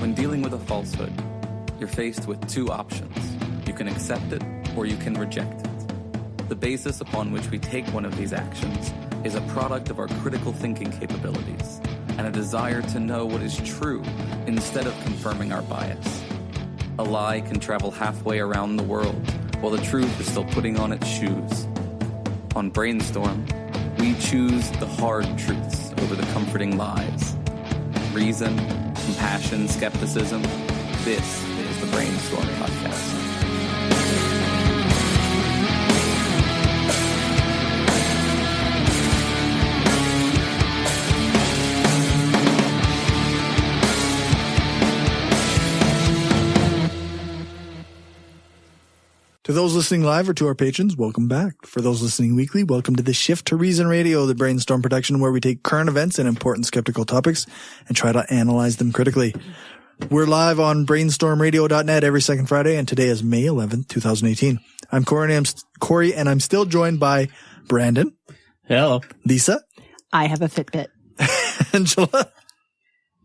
When dealing with a falsehood, you're faced with two options. You can accept it or you can reject it. The basis upon which we take one of these actions is a product of our critical thinking capabilities and a desire to know what is true instead of confirming our bias. A lie can travel halfway around the world while the truth is still putting on its shoes. On Brainstorm, we choose the hard truths over the comforting lies. Reason, compassion, skepticism. This is the Brainstorm Podcast. To those listening live or to our patrons, welcome back. For those listening weekly, welcome to the Shift to Reason Radio, the Brainstorm production where we take current events and important skeptical topics and try to analyze them critically. We're live on brainstormradio.net every second Friday, and today is May 11th, 2018. I'm Cory, and I'm still joined by Brandon. Hello. Lisa. I have a Fitbit. Angela.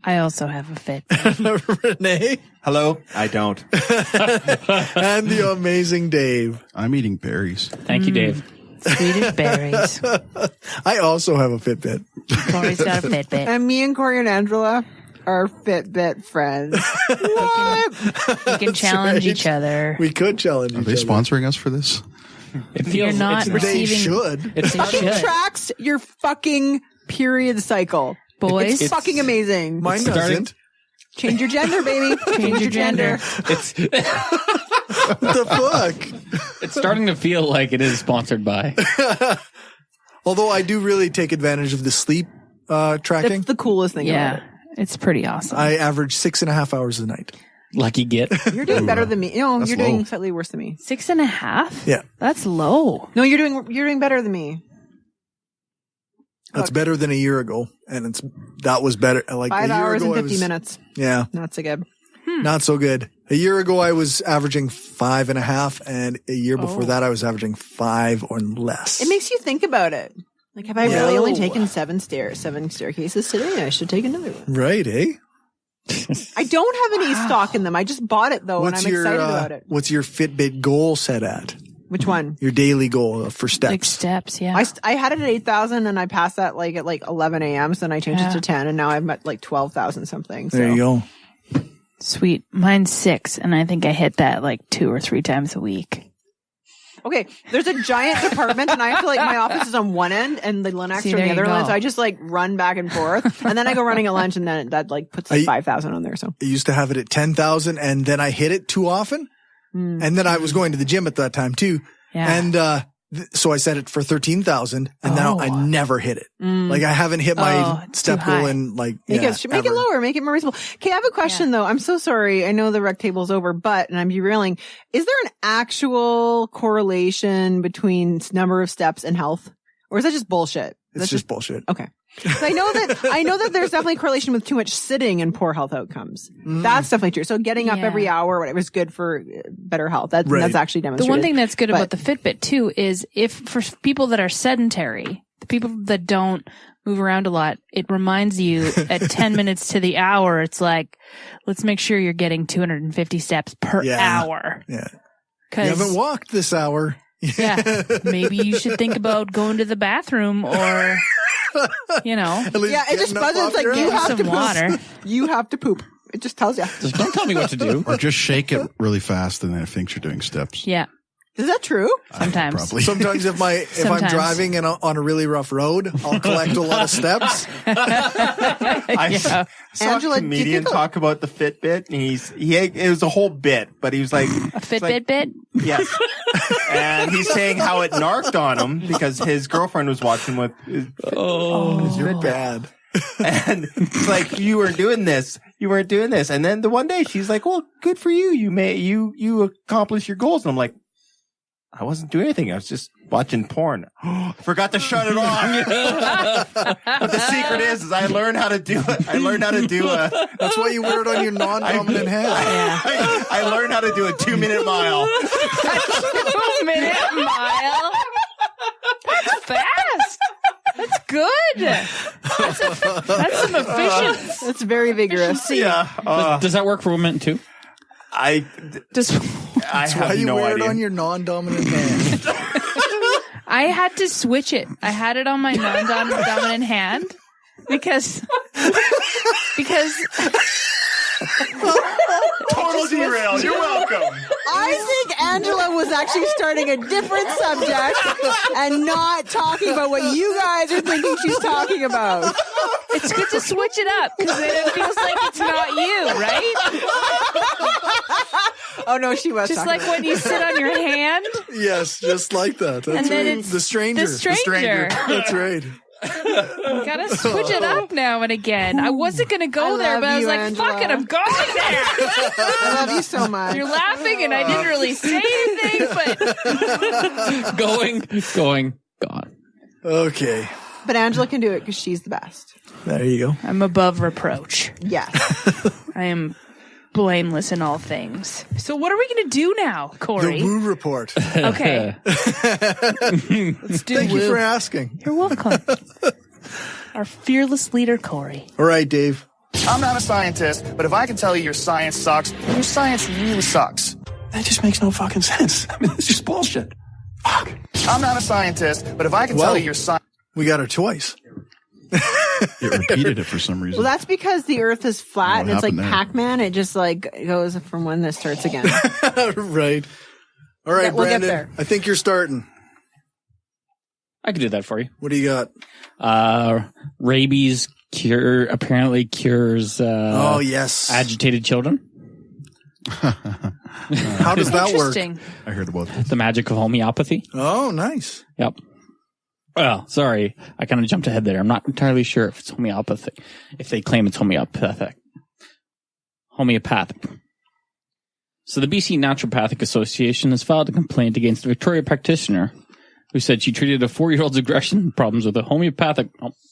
I also have a Fitbit. Renee. Hello. I don't. And the amazing Dave. I'm eating berries. Thank you, Dave. Sweet as berries. I also have a Fitbit. Cory's got a Fitbit. And me and Cory and Angela are Fitbit friends. What? We can challenge each other. We could challenge each other. Are they sponsoring us for this? It feels You're not it's, They receiving. should. it's It tracks your fucking period cycle. Boys, It's fucking amazing. Mine starting- doesn't. Change your gender, baby. change your gender. it's What the fuck? it's starting to feel like it is sponsored by. Although I do really take advantage of the sleep tracking. That's the coolest thing Yeah, about it's pretty awesome. I average 6.5 hours a night. Lucky get. it. You're doing better than me. No, That's you're doing low. slightly worse than me. 6.5? Yeah. That's low. No, you're doing better than me. That's better than a year ago. And that was better. Like 5 a year hours ago, and I 50 was- minutes. Yeah. Not so good. Not so good. A year ago, I was averaging 5.5. And a year before that, I was averaging 5 or less. It makes you think about it. Like, have I Yeah. really only taken seven staircases today? I should take another one. Right, eh? I don't have any stock in them. I just bought it though, and I'm excited about it. What's your Fitbit goal set at? Which one? Your daily goal for steps? Like steps, yeah. I had it at 8,000 and I passed that like at like 11 a.m. So then I changed it to 10 and now I'm at like 12,000 something. So. There you go. Sweet. Mine's 6, and I think I hit that like 2 or 3 times a week. Okay, there's a giant department and I feel like my office is on one end and the Linux See, are on there the you other end. go. So I just like run back and forth and then I go running at lunch and then that like puts like 5,000 on there. So I used to have it at 10,000 and then I hit it too often. And then I was going to the gym at that time too. Yeah. And, so I set it for 13,000 and now I never hit it. Like I haven't hit my it's step too goal high. in like, make yeah, it ever. lower, make it more reasonable. Okay, I have a question though. I'm so sorry. I know the rec table's over, and I'm derailing. Is there an actual correlation between number of steps and health? Or is that just bullshit? It's just bullshit. Okay. So I know that there's definitely a correlation with too much sitting and poor health outcomes. That's definitely true. So getting up Yeah. every hour, whatever, is good for better health. That's actually The demonstrated. one thing that's good about But- the Fitbit too is if for people that are sedentary, the people that don't move around a lot, it reminds you at 10 minutes to the hour, it's like, let's make sure you're getting 250 steps per hour. Yeah. You 'Cause, haven't walked this hour. yeah, maybe you should think about going to the bathroom or, you know, At least Yeah, it just getting up buzzes off like your you ass. have some to poop. water. You have to poop. It just tells you. Just don't tell me what to do. Or just shake it really fast and then it thinks you're doing steps. Yeah, Is that true? sometimes. Probably. Sometimes if I'm Sometimes. driving and on a really rough road, I'll collect a lot of steps. I saw Angela, a do you comedian think talk about the Fitbit, and it was a whole bit, but he was like, A Fitbit bit? yes. And he's saying how it narked on him because his girlfriend was watching with, You're bad. and it's like, you weren't doing this. And then the one day she's like, well, good for you. You accomplished your goals. And I'm like, I wasn't doing anything. I was just watching porn. Forgot to shut it off. But the secret is I learned how to do it. I learned how to do That's why you wear it on your non-dominant hand. I learned how to do a 2-minute mile. 2-minute mile? That's some efficiency. That's very vigorous. Yeah. Does that work for women too? I That's have why you no wear idea. it on your non-dominant hand. I had to switch it. I had it on my non-dominant hand because Total derail. You're welcome. I think Angela was actually starting a different subject and not talking about what you guys are thinking she's talking about. it's good to switch it up because then it feels like it's not you, right? Oh no, she was Just talking like about when you sit on your hand. Yes, just like that. That's And then right. it's The stranger. the stranger. That's right. Gotta switch it up now and again. I wasn't gonna go I there, love but I was you, like, Angela. fuck it, I'm going there. I love you so much. You're laughing and I didn't really say anything, but Going, gone. Okay. But Angela can do it because she's the best. There you go. I'm above reproach. Yes. I am blameless in all things. So what are we gonna do now, Corey? The Woo Report. Okay. Let's do Thank you Woo. for asking. You're welcome. Our fearless leader, Corey. All right, Dave. I'm not a scientist, but if I can tell you your science sucks, then your science really sucks. That just makes no fucking sense. I mean, it's just bullshit. Fuck. I'm not a scientist, but if I can tell you your science... We got her twice. It repeated it for some reason. Well, that's because the Earth is flat and What it's like happened there? Pac-Man. It just like goes from when this starts again. Right. All right, We'll get Brandon. there. I think you're starting. I could do that for you. What do you got? Rabies apparently cures Oh, yes. agitated children. How does that work? Interesting. I heard about this. The magic of homeopathy. Oh, nice. Yep. Well, sorry, I kind of jumped ahead there. I'm not entirely sure if it's homeopathic. If they claim it's homeopathic. So the BC Naturopathic Association has filed a complaint against a Victoria practitioner who said she treated a 4-year-old's aggression problems with a homeopathic,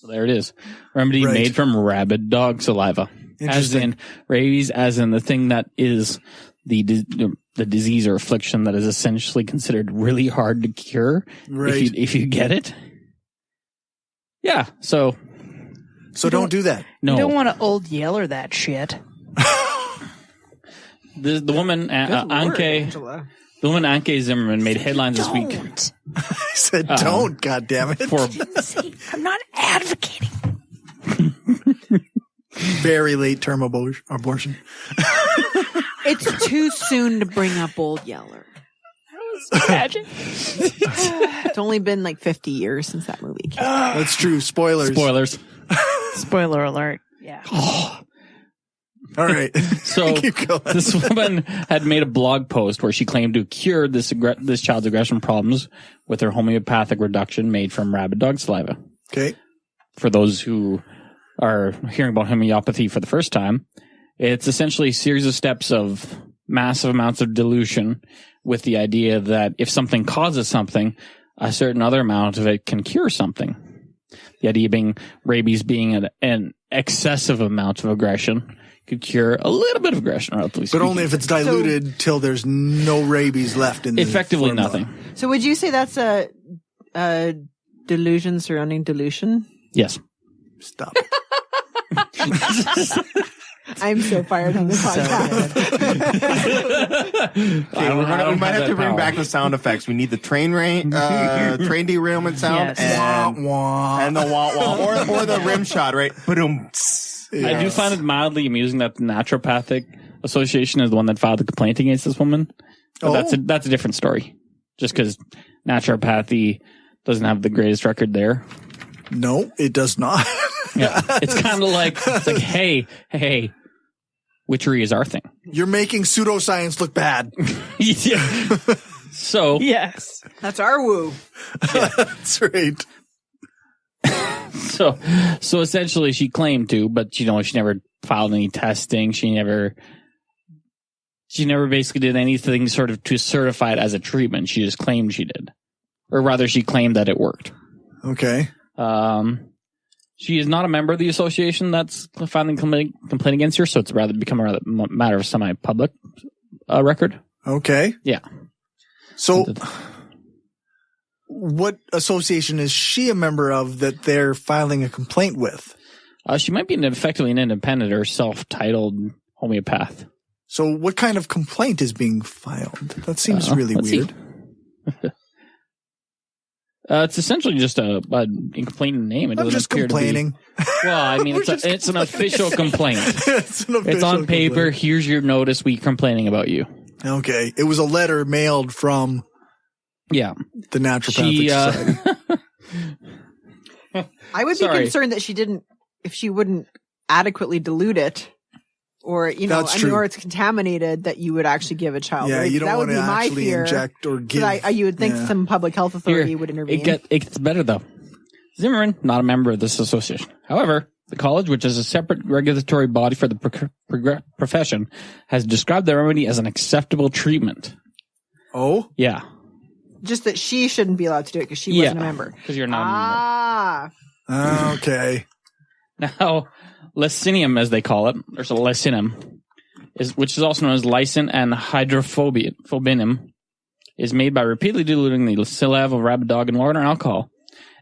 there it is, remedy Right. made from rabid dog saliva. As Interesting. in rabies, as in the thing that is the disease or affliction that is essentially considered really hard to cure Right. if you get it. Yeah, so So don't do that. no. You don't want to old yeller that shit. The woman, Good Lord, Anke, Angela. the woman Anke Zimmerman made headlines this week Don't. I said don't, goddammit. for See, I'm not advocating. Very late term abortion. It's too soon to bring up Old Yeller. Imagine. It's only been like 50 years since that movie came out. That's true. Spoilers. spoilers. Spoiler alert. Yeah. All right. So Keep going. this woman had made a blog post where she claimed to cure this child's aggression problems with her homeopathic reduction made from rabid dog saliva. Okay. For those who are hearing about homeopathy for the first time, it's essentially a series of steps of massive amounts of dilution with the idea that if something causes something, a certain other amount of it can cure something. The idea being rabies being an excessive amount of aggression could cure a little bit of aggression, relatively But speaking. only if it's diluted till there's no rabies left in the Effectively formula. nothing. So would you say that's a delusion surrounding dilution? Yes. Stop. I'm so fired on this podcast. Okay, we might have to bring back the sound effects. We need the train train derailment sound Yes. and Wah. the wah wah or the rim shot, right? Boom. I do find it mildly amusing that the Naturopathic Association is the one that filed the complaint against this woman. But Oh. that's a different story. Just because naturopathy doesn't have the greatest record there. No, it does not. Yeah, it's kind of like hey, witchery is our thing. You're making pseudoscience look bad. Yeah. So Yes. That's our woo. That's right. so essentially, she claimed to, but she never filed any testing. She never basically did anything sort of to certify it as a treatment. She just claimed she did, or rather, she claimed that it worked. Okay. She is not a member of the association that's filing complaint against her, so it's become a matter of semi-public record. Okay. Yeah. So what association is she a member of that they're filing a complaint with? She might be effectively an independent or self-titled homeopath. So what kind of complaint is being filed? That seems really weird. It's essentially just a complaint name. It doesn't just appear complaining. To be. Well, I mean, it's an official complaint. It's on paper. complaint. Here's your notice. We're complaining about you. Okay. It was a letter mailed from the Naturopathic Society. I would be concerned that if she wouldn't adequately dilute it, or, or it's contaminated, that you would actually give a child. Yeah, right? you don't that want would to be my actually fear. inject or give. You would think some public health authority would intervene. It gets better, though. Zimmerman, not a member of this association. However, the college, which is a separate regulatory body for the profession, has described the remedy as an acceptable treatment. Oh? Yeah. Just that she shouldn't be allowed to do it because she wasn't a member. Because you're not a member. Okay. Now, Lecinium, as they call it, or so Lecinium, which is also known as lysine and hydrophobinum, is made by repeatedly diluting the saliva of rabid dog in water and alcohol,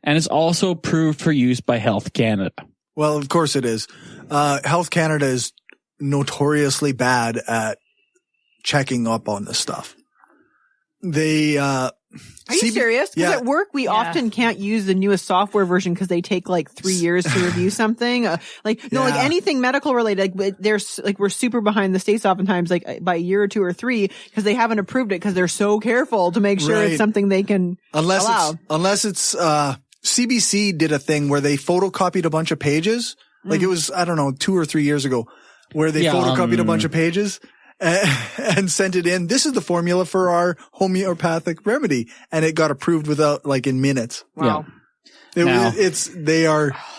and is also approved for use by Health Canada. Well, of course it is. Health Canada is notoriously bad at checking up on this stuff. They, Are you serious? Because at work, we often can't use the newest software version because they take like 3 years to review something. Like anything medical related, we're super behind the States oftentimes, like by a year or 2 or 3, because they haven't approved it because they're so careful to make sure it's something they can allow. Unless it's, CBC did a thing where they photocopied a bunch of pages. Like it was, I don't know, 2 or 3 years ago, where they photocopied a bunch of pages and sent it in. This is the formula for our homeopathic remedy. And it got approved in minutes. Wow. Yeah.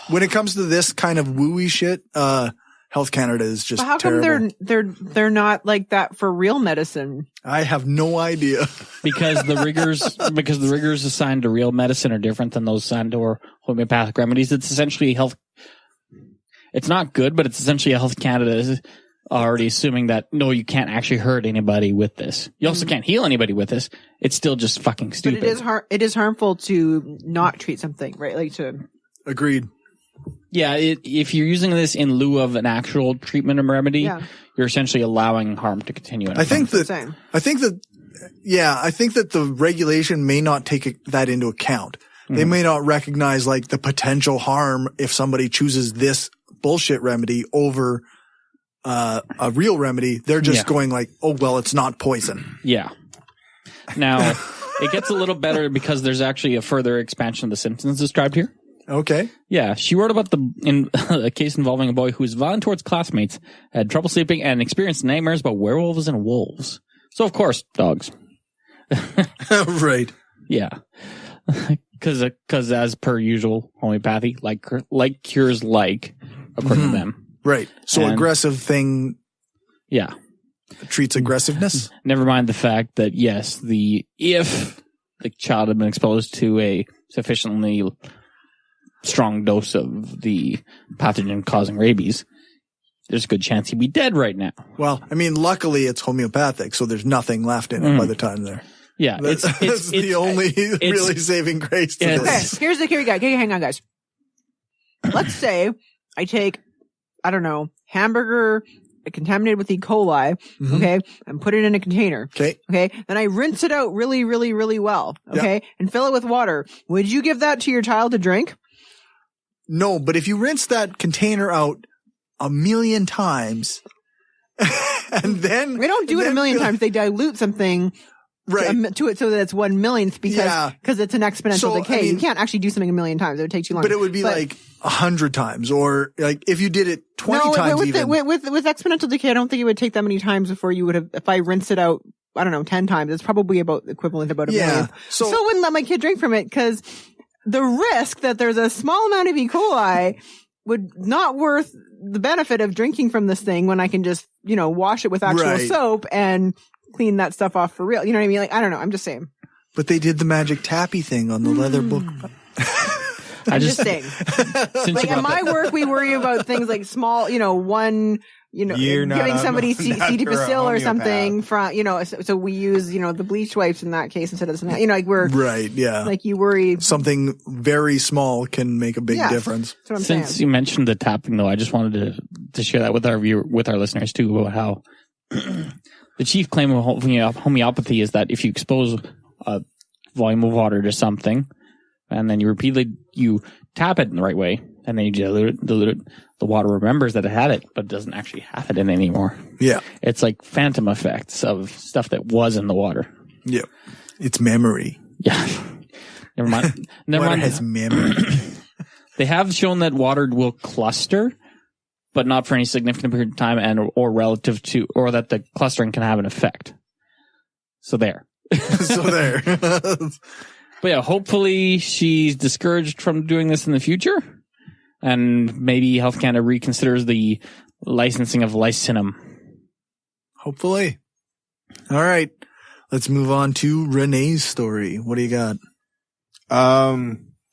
When it comes to this kind of wooey shit, Health Canada is just terrible. How come they're not like that for real medicine? I have no idea. Because the rigors assigned to real medicine are different than those assigned to our homeopathic remedies. It's essentially it's not good, but it's essentially a Health Canada is already assuming that, no, you can't actually hurt anybody with this. You also can't heal anybody with this. It's still just fucking stupid. But it is harmful to not treat something, right? Like to. Agreed. Yeah, if you're using this in lieu of an actual treatment or remedy, you're essentially allowing harm to continue. I think that the regulation may not take that into account. Mm-hmm. They may not recognize like the potential harm if somebody chooses this bullshit remedy over a real remedy. They're just going like, oh, well, it's not poison. Yeah. Now, it gets a little better because there's actually a further expansion of the symptoms described here. Okay. Yeah, she wrote about a case involving a boy who was violent towards classmates, had trouble sleeping, and experienced nightmares about werewolves and wolves. So, of course, dogs. Right. Yeah. Because as per usual, homeopathy, like cures like, according to them. Right. So aggressive thing. Yeah. Treats aggressiveness. Never mind the fact that, yes, if the child had been exposed to a sufficiently strong dose of the pathogen causing rabies, there's a good chance he'd be dead right now. Well, I mean, luckily it's homeopathic, so there's nothing left in it by the time there. Yeah, that's the only really saving grace to this. Okay, here's the guy. Okay, hang on, guys. Let's say I take, I don't know, hamburger contaminated with E. coli, okay, and put it in a container. Okay. Then I rinse it out really, really, really well, okay, and fill it with water. Would you give that to your child to drink? No, but if you rinse that container out 1,000,000 times, and then they don't do it 1,000,000 times. They dilute something to it so that it's 1,000,000th because it's an exponential decay. I mean, you can't actually do something 1,000,000 times. It would take too long. But it would be like 100 times, or like if you did it 20 times. With exponential decay, I don't think it would take that many times before you would have. If I rinse it out, I don't know, 10 times, it's probably about equivalent to about 1,000,000. So I wouldn't let my kid drink from it because the risk that there's a small amount of E. coli would not worth the benefit of drinking from this thing when I can just, wash it with actual soap and clean that stuff off for real. You know what I mean? Like, I don't know. I'm just saying. But they did the magic tappy thing on the leather book. I'm just saying. Like at my work, we worry about things like small, one You're not giving somebody C. difficile or homeopath. something from, so we use, the bleach wipes in that case instead of something, we're right. Yeah. like you worry. Something very small can make a big difference. That's what I'm Since saying. you mentioned the tapping, though, I just wanted to share that with our listeners too, about how the chief claim of homeopathy is that if you expose a volume of water to something, and then you tap it in the right way, and then you dilute it, the water remembers that it had it, but doesn't actually have it in it anymore. Yeah. It's like phantom effects of stuff that was in the water. Yeah. It's memory. Yeah. Never mind. Water has memory. They have shown that water will cluster, but not for any significant period of time, or relative to, or that the clustering can have an effect. So there. But yeah, hopefully she's discouraged from doing this in the future, and maybe Health Canada reconsiders the licensing of Lycinum. Hopefully. All right. Let's move on to Renee's story. What do you got?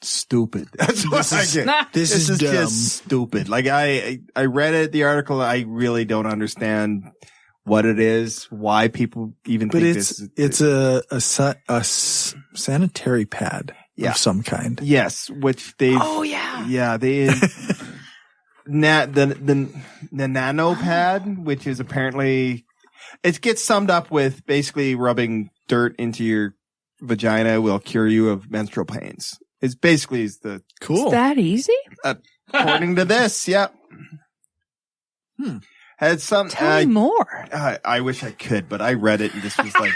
Stupid. That's what I get. This is dumb. Just stupid. Like I read it, the article. I really don't understand what it is, why people even think this. It's a sanitary pad of some kind. Yes, which they. Oh yeah. Yeah, they. the nano pad, which is apparently, it gets summed up with basically rubbing dirt into your vagina will cure you of menstrual pains. It's basically the cool. Is that easy? According to this, yep. Had some. Tell me more. I wish I could, but I read it and this was like.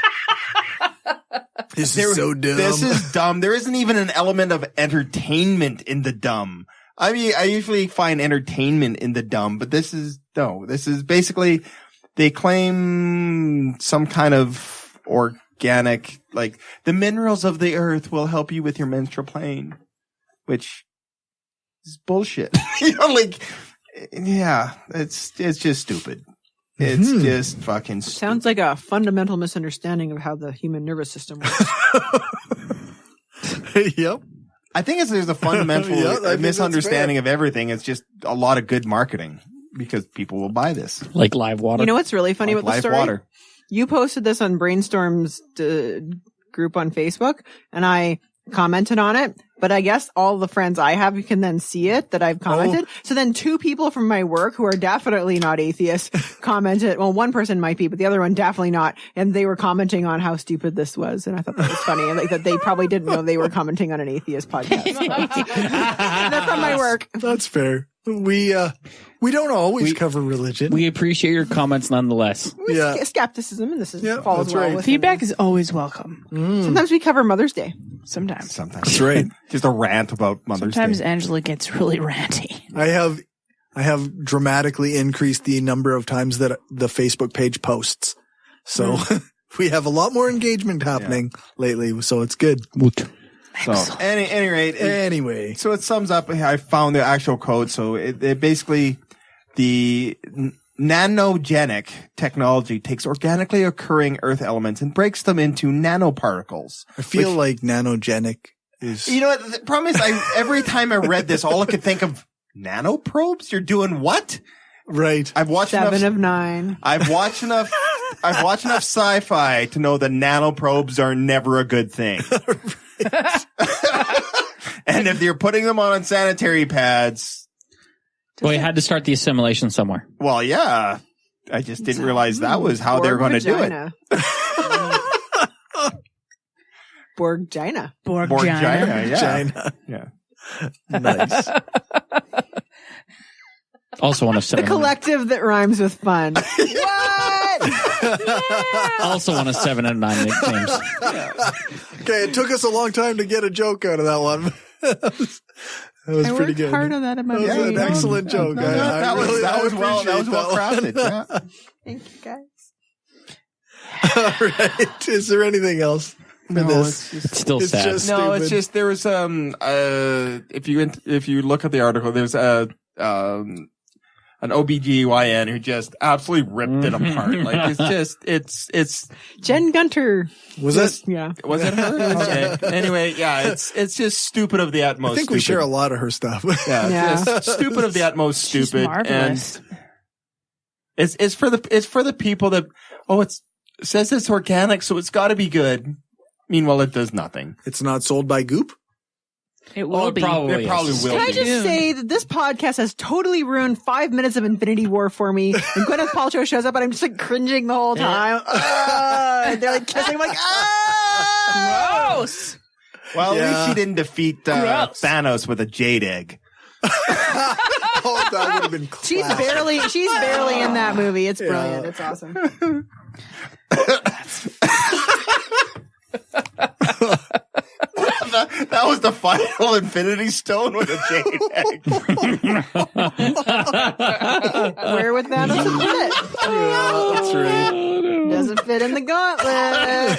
This is so dumb. This is dumb. There isn't even an element of entertainment in the dumb. I mean, I usually find entertainment in the dumb, but this is basically, they claim some kind of organic, like the minerals of the earth will help you with your menstrual pain, which is bullshit. Yeah, it's just stupid. It's just fucking stupid. Sounds like a fundamental misunderstanding of how the human nervous system works. Yep. I think there's a fundamental misunderstanding of everything. It's just a lot of good marketing because people will buy this. Like live water. You know what's really funny Like about the story? water. You posted this on Brainstorm's group on Facebook, and I commented on it. But I guess all the friends I have, you can then see it that I've commented. So then 2 people from my work who are definitely not atheists commented. Well, one person might be, but the other one definitely not. And they were commenting on how stupid this was. And I thought that was funny. And like that they probably didn't know they were commenting on an atheist podcast. That's from my work. That's fair. We don't always cover religion. We appreciate your comments nonetheless. Skepticism, and this is follows that's well right. with Feedback is always welcome. Sometimes we cover Mother's Day. Sometimes. That's right. Just a rant about Mother's Sometimes Day. Angela gets really ranty. I have dramatically increased the number of times that the Facebook page posts. So we have a lot more engagement happening lately. So it's good. So, any rate, anyway, so it sums up. I found the actual code. So it basically, the nanogenic technology takes organically occurring earth elements and breaks them into nanoparticles. I feel like nanogenic is. You know what? The problem is, every time I read this, all I could think of nanoprobes. You're doing what? Right. I've watched 7 of 9. I've watched enough sci-fi to know that nanoprobes are never a good thing. And if you're putting them on sanitary pads, well, you had to start the assimilation somewhere. well, yeah. I just didn't realize that was how they were going to do it. Borgina. Borgina, yeah. China. Yeah. Nice. Also one of 7. The collective that rhymes with fun. What? Also one of 7 and 9 nicknames. Okay, it took us a long time to get a joke out of that one. That was I pretty worked good. hard on that in my That was brain. an excellent joke. That was well crafted. crafted. Yeah. Thank you, guys. All right. Is there anything else? No, this? It's still sad. just No, stupid. it's just there was if you look at the article, there's an OBGYN who just absolutely ripped it apart. Like it's Jen Gunter. Was it? Yeah. was it her? Okay. Anyway, yeah, it's just stupid of the utmost. I think we share a lot of her stuff. Yeah, Yeah. just stupid of the utmost She's stupid. marvelous. And It's for the people that, it says it's organic, so it's got to be good. Meanwhile, it does nothing. It's not sold by Goop? It will be. It probably will Can I be. just say that this podcast has totally ruined 5 minutes of Infinity War for me. And Gwyneth Paltrow shows up and I'm just like cringing the whole time. And they're like kissing. I'm like, Gross. Well, at least she didn't defeat Thanos with a jade egg. Oh, that would have been class. She's barely in that movie. It's brilliant. It's awesome. That was the final Infinity Stone with a jade egg. Where would Thanos have put it? Yeah, that's right. Doesn't fit in the gauntlet.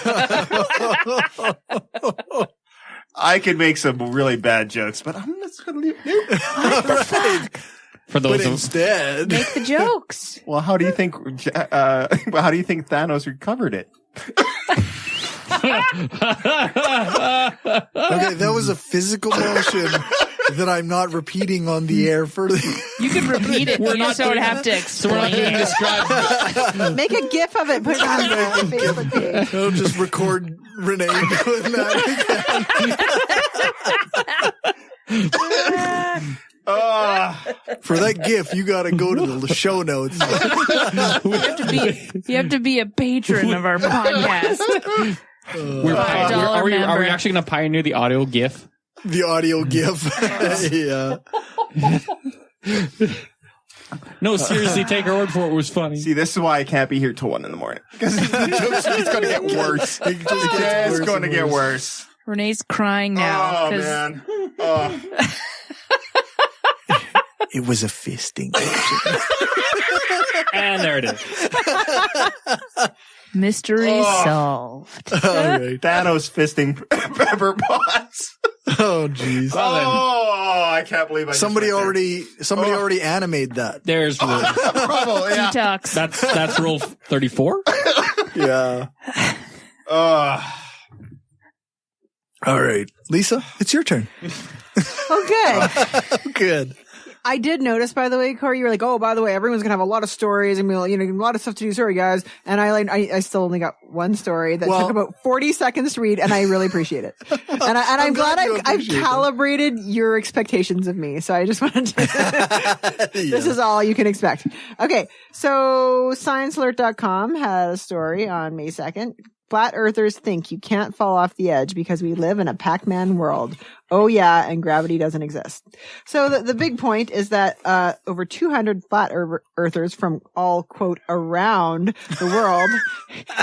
I could make some really bad jokes, but I'm just going to leave it. For those But instead, Make the jokes. Well, how do you think Thanos recovered it? okay, that was a physical motion that I'm not repeating on the air for You can repeat it. You just don't have to explain it. Make a GIF of it. Put it on the Facebook page. I'll just record Rene doing that again. For that GIF, you got to go to the show notes. You have to be a patron of our podcast. Are we actually going to pioneer the audio GIF? The audio GIF. Yeah. No, seriously, take our word for it. It was funny. See, this is why I can't be here till 1 a.m. Because it's going to get worse. It's going to get worse. Renee's crying now. Oh, man. It was a fisting. And there it is. Mystery solved. All right. Thanos fisting Pepper Potts. Oh, jeez. Oh, I can't believe I Somebody already animated that. There's rule. Probably, yeah. Detox. That's rule 34. Yeah. All right. Lisa, it's your turn. Oh, good. Good. I did notice, by the way, Corey, you were like, oh, by the way, everyone's going to have a lot of stories and we'll, a lot of stuff to do. Sorry, guys. And I still only got one story that took about 40 seconds to read, and I really appreciate it. And I'm glad I've calibrated your expectations of me. So I just wanted to, this is all you can expect. Okay. So ScienceAlert.com had a story on May 2nd. Flat earthers think you can't fall off the edge because we live in a Pac-Man world. Oh yeah, and gravity doesn't exist. So the big point is that over 200 flat earthers from all, quote, around the world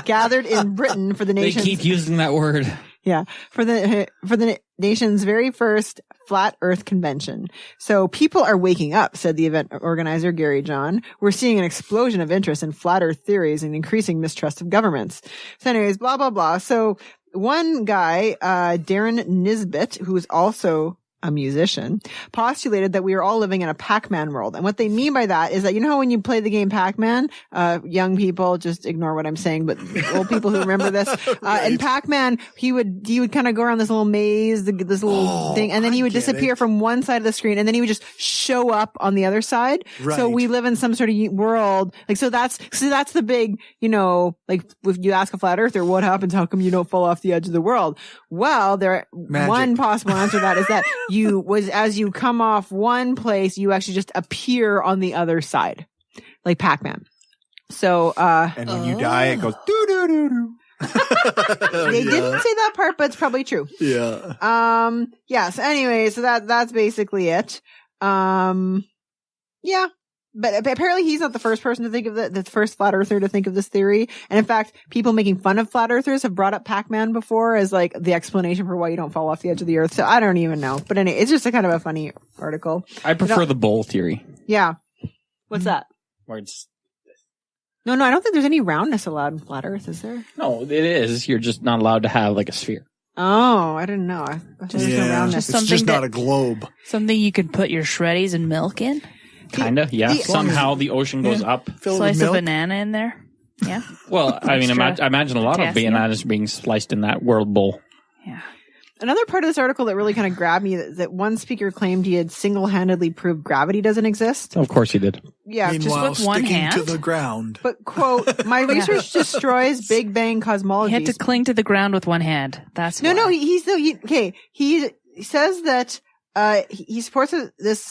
gathered in Britain for the nation's... They keep using that word. Yeah, for the nation's very first Flat Earth Convention. So people are waking up, said the event organizer Gary John. We're seeing an explosion of interest in flat Earth theories and increasing mistrust of governments. So anyways, blah, blah, blah. So one guy, Darren Nisbet, who is also a musician, postulated that we are all living in a Pac-Man world. And what they mean by that is that, how when you play the game Pac-Man, young people, just ignore what I'm saying, but old people who remember this, in Pac-Man, he would kind of go around this little maze, this little thing, and then he would disappear from one side of the screen, and then he would just show up on the other side. Right. So we live in some sort of world. So that's the big, like if you ask a flat earther, what happens? How come you don't fall off the edge of the world? Well, one possible answer to that is that as you come off one place, you actually just appear on the other side, like Pac-Man. So, and when you die, it goes doo doo doo doo. They didn't say that part, but it's probably true. Yeah. Yeah. So anyway, so that's basically it. Yeah. But apparently he's not the first person to think of the first flat earther to think of this theory. And in fact, people making fun of flat earthers have brought up Pac-Man before as like the explanation for why you don't fall off the edge of the earth. So I don't even know. But anyway, it's just a kind of a funny article. I prefer the bowl theory. Yeah. What's that? Where it's No, I don't think there's any roundness allowed in flat earth, is there? No, it is. You're just not allowed to have like a sphere. Oh, I didn't know. There's no roundness. It's just not a globe. Something you could put your shreddies and milk in? Kinda, yeah. Somehow the ocean goes up. Slice a banana in there. Yeah. Well, I mean, I imagine a lot of bananas being sliced in that world bowl. Yeah. Another part of this article that really kind of grabbed me is that one speaker claimed he had single-handedly proved gravity doesn't exist. Of course he did. Yeah, Meanwhile, just with one sticking hand? to the ground. but quote, my research destroys Big Bang cosmology. He had to cling to the ground with one hand. That's No, why. no, he says that he supports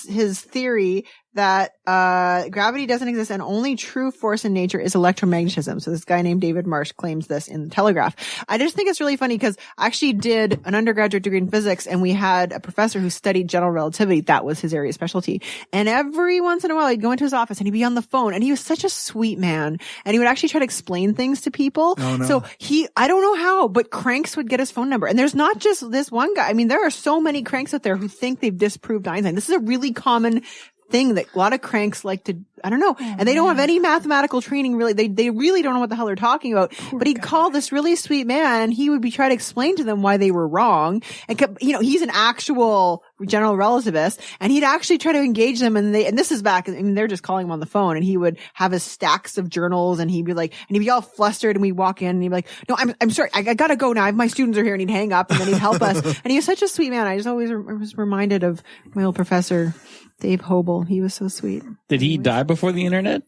his theory that gravity doesn't exist and only true force in nature is electromagnetism. So this guy named David Marsh claims this in the Telegraph. I just think it's really funny because I actually did an undergraduate degree in physics and we had a professor who studied general relativity. That was his area of specialty. And every once in a while I'd go into his office and he'd be on the phone and he was such a sweet man and he would actually try to explain things to people. Oh, no. So I don't know how, but cranks would get his phone number. And there's not just this one guy. I mean, there are so many cranks out there who think they've disproved Einstein. This is a really common thing that a lot of cranks like to, I don't know, and they don't have any mathematical training really. They really don't know what the hell they're talking about. But he'd call this really sweet man and he would be trying to explain to them why they were wrong. And, he's an actual general relativist and he'd actually try to engage them. And this is back, I mean, they're just calling him on the phone and he would have his stacks of journals and he'd be all flustered and we'd walk in and he'd be like, no, I'm sorry. I gotta go now. My students are here, and he'd hang up and then he'd help us. And he was such a sweet man. I just always was reminded of my old professor, Dave Hobel. He was so sweet. Did he die before the internet?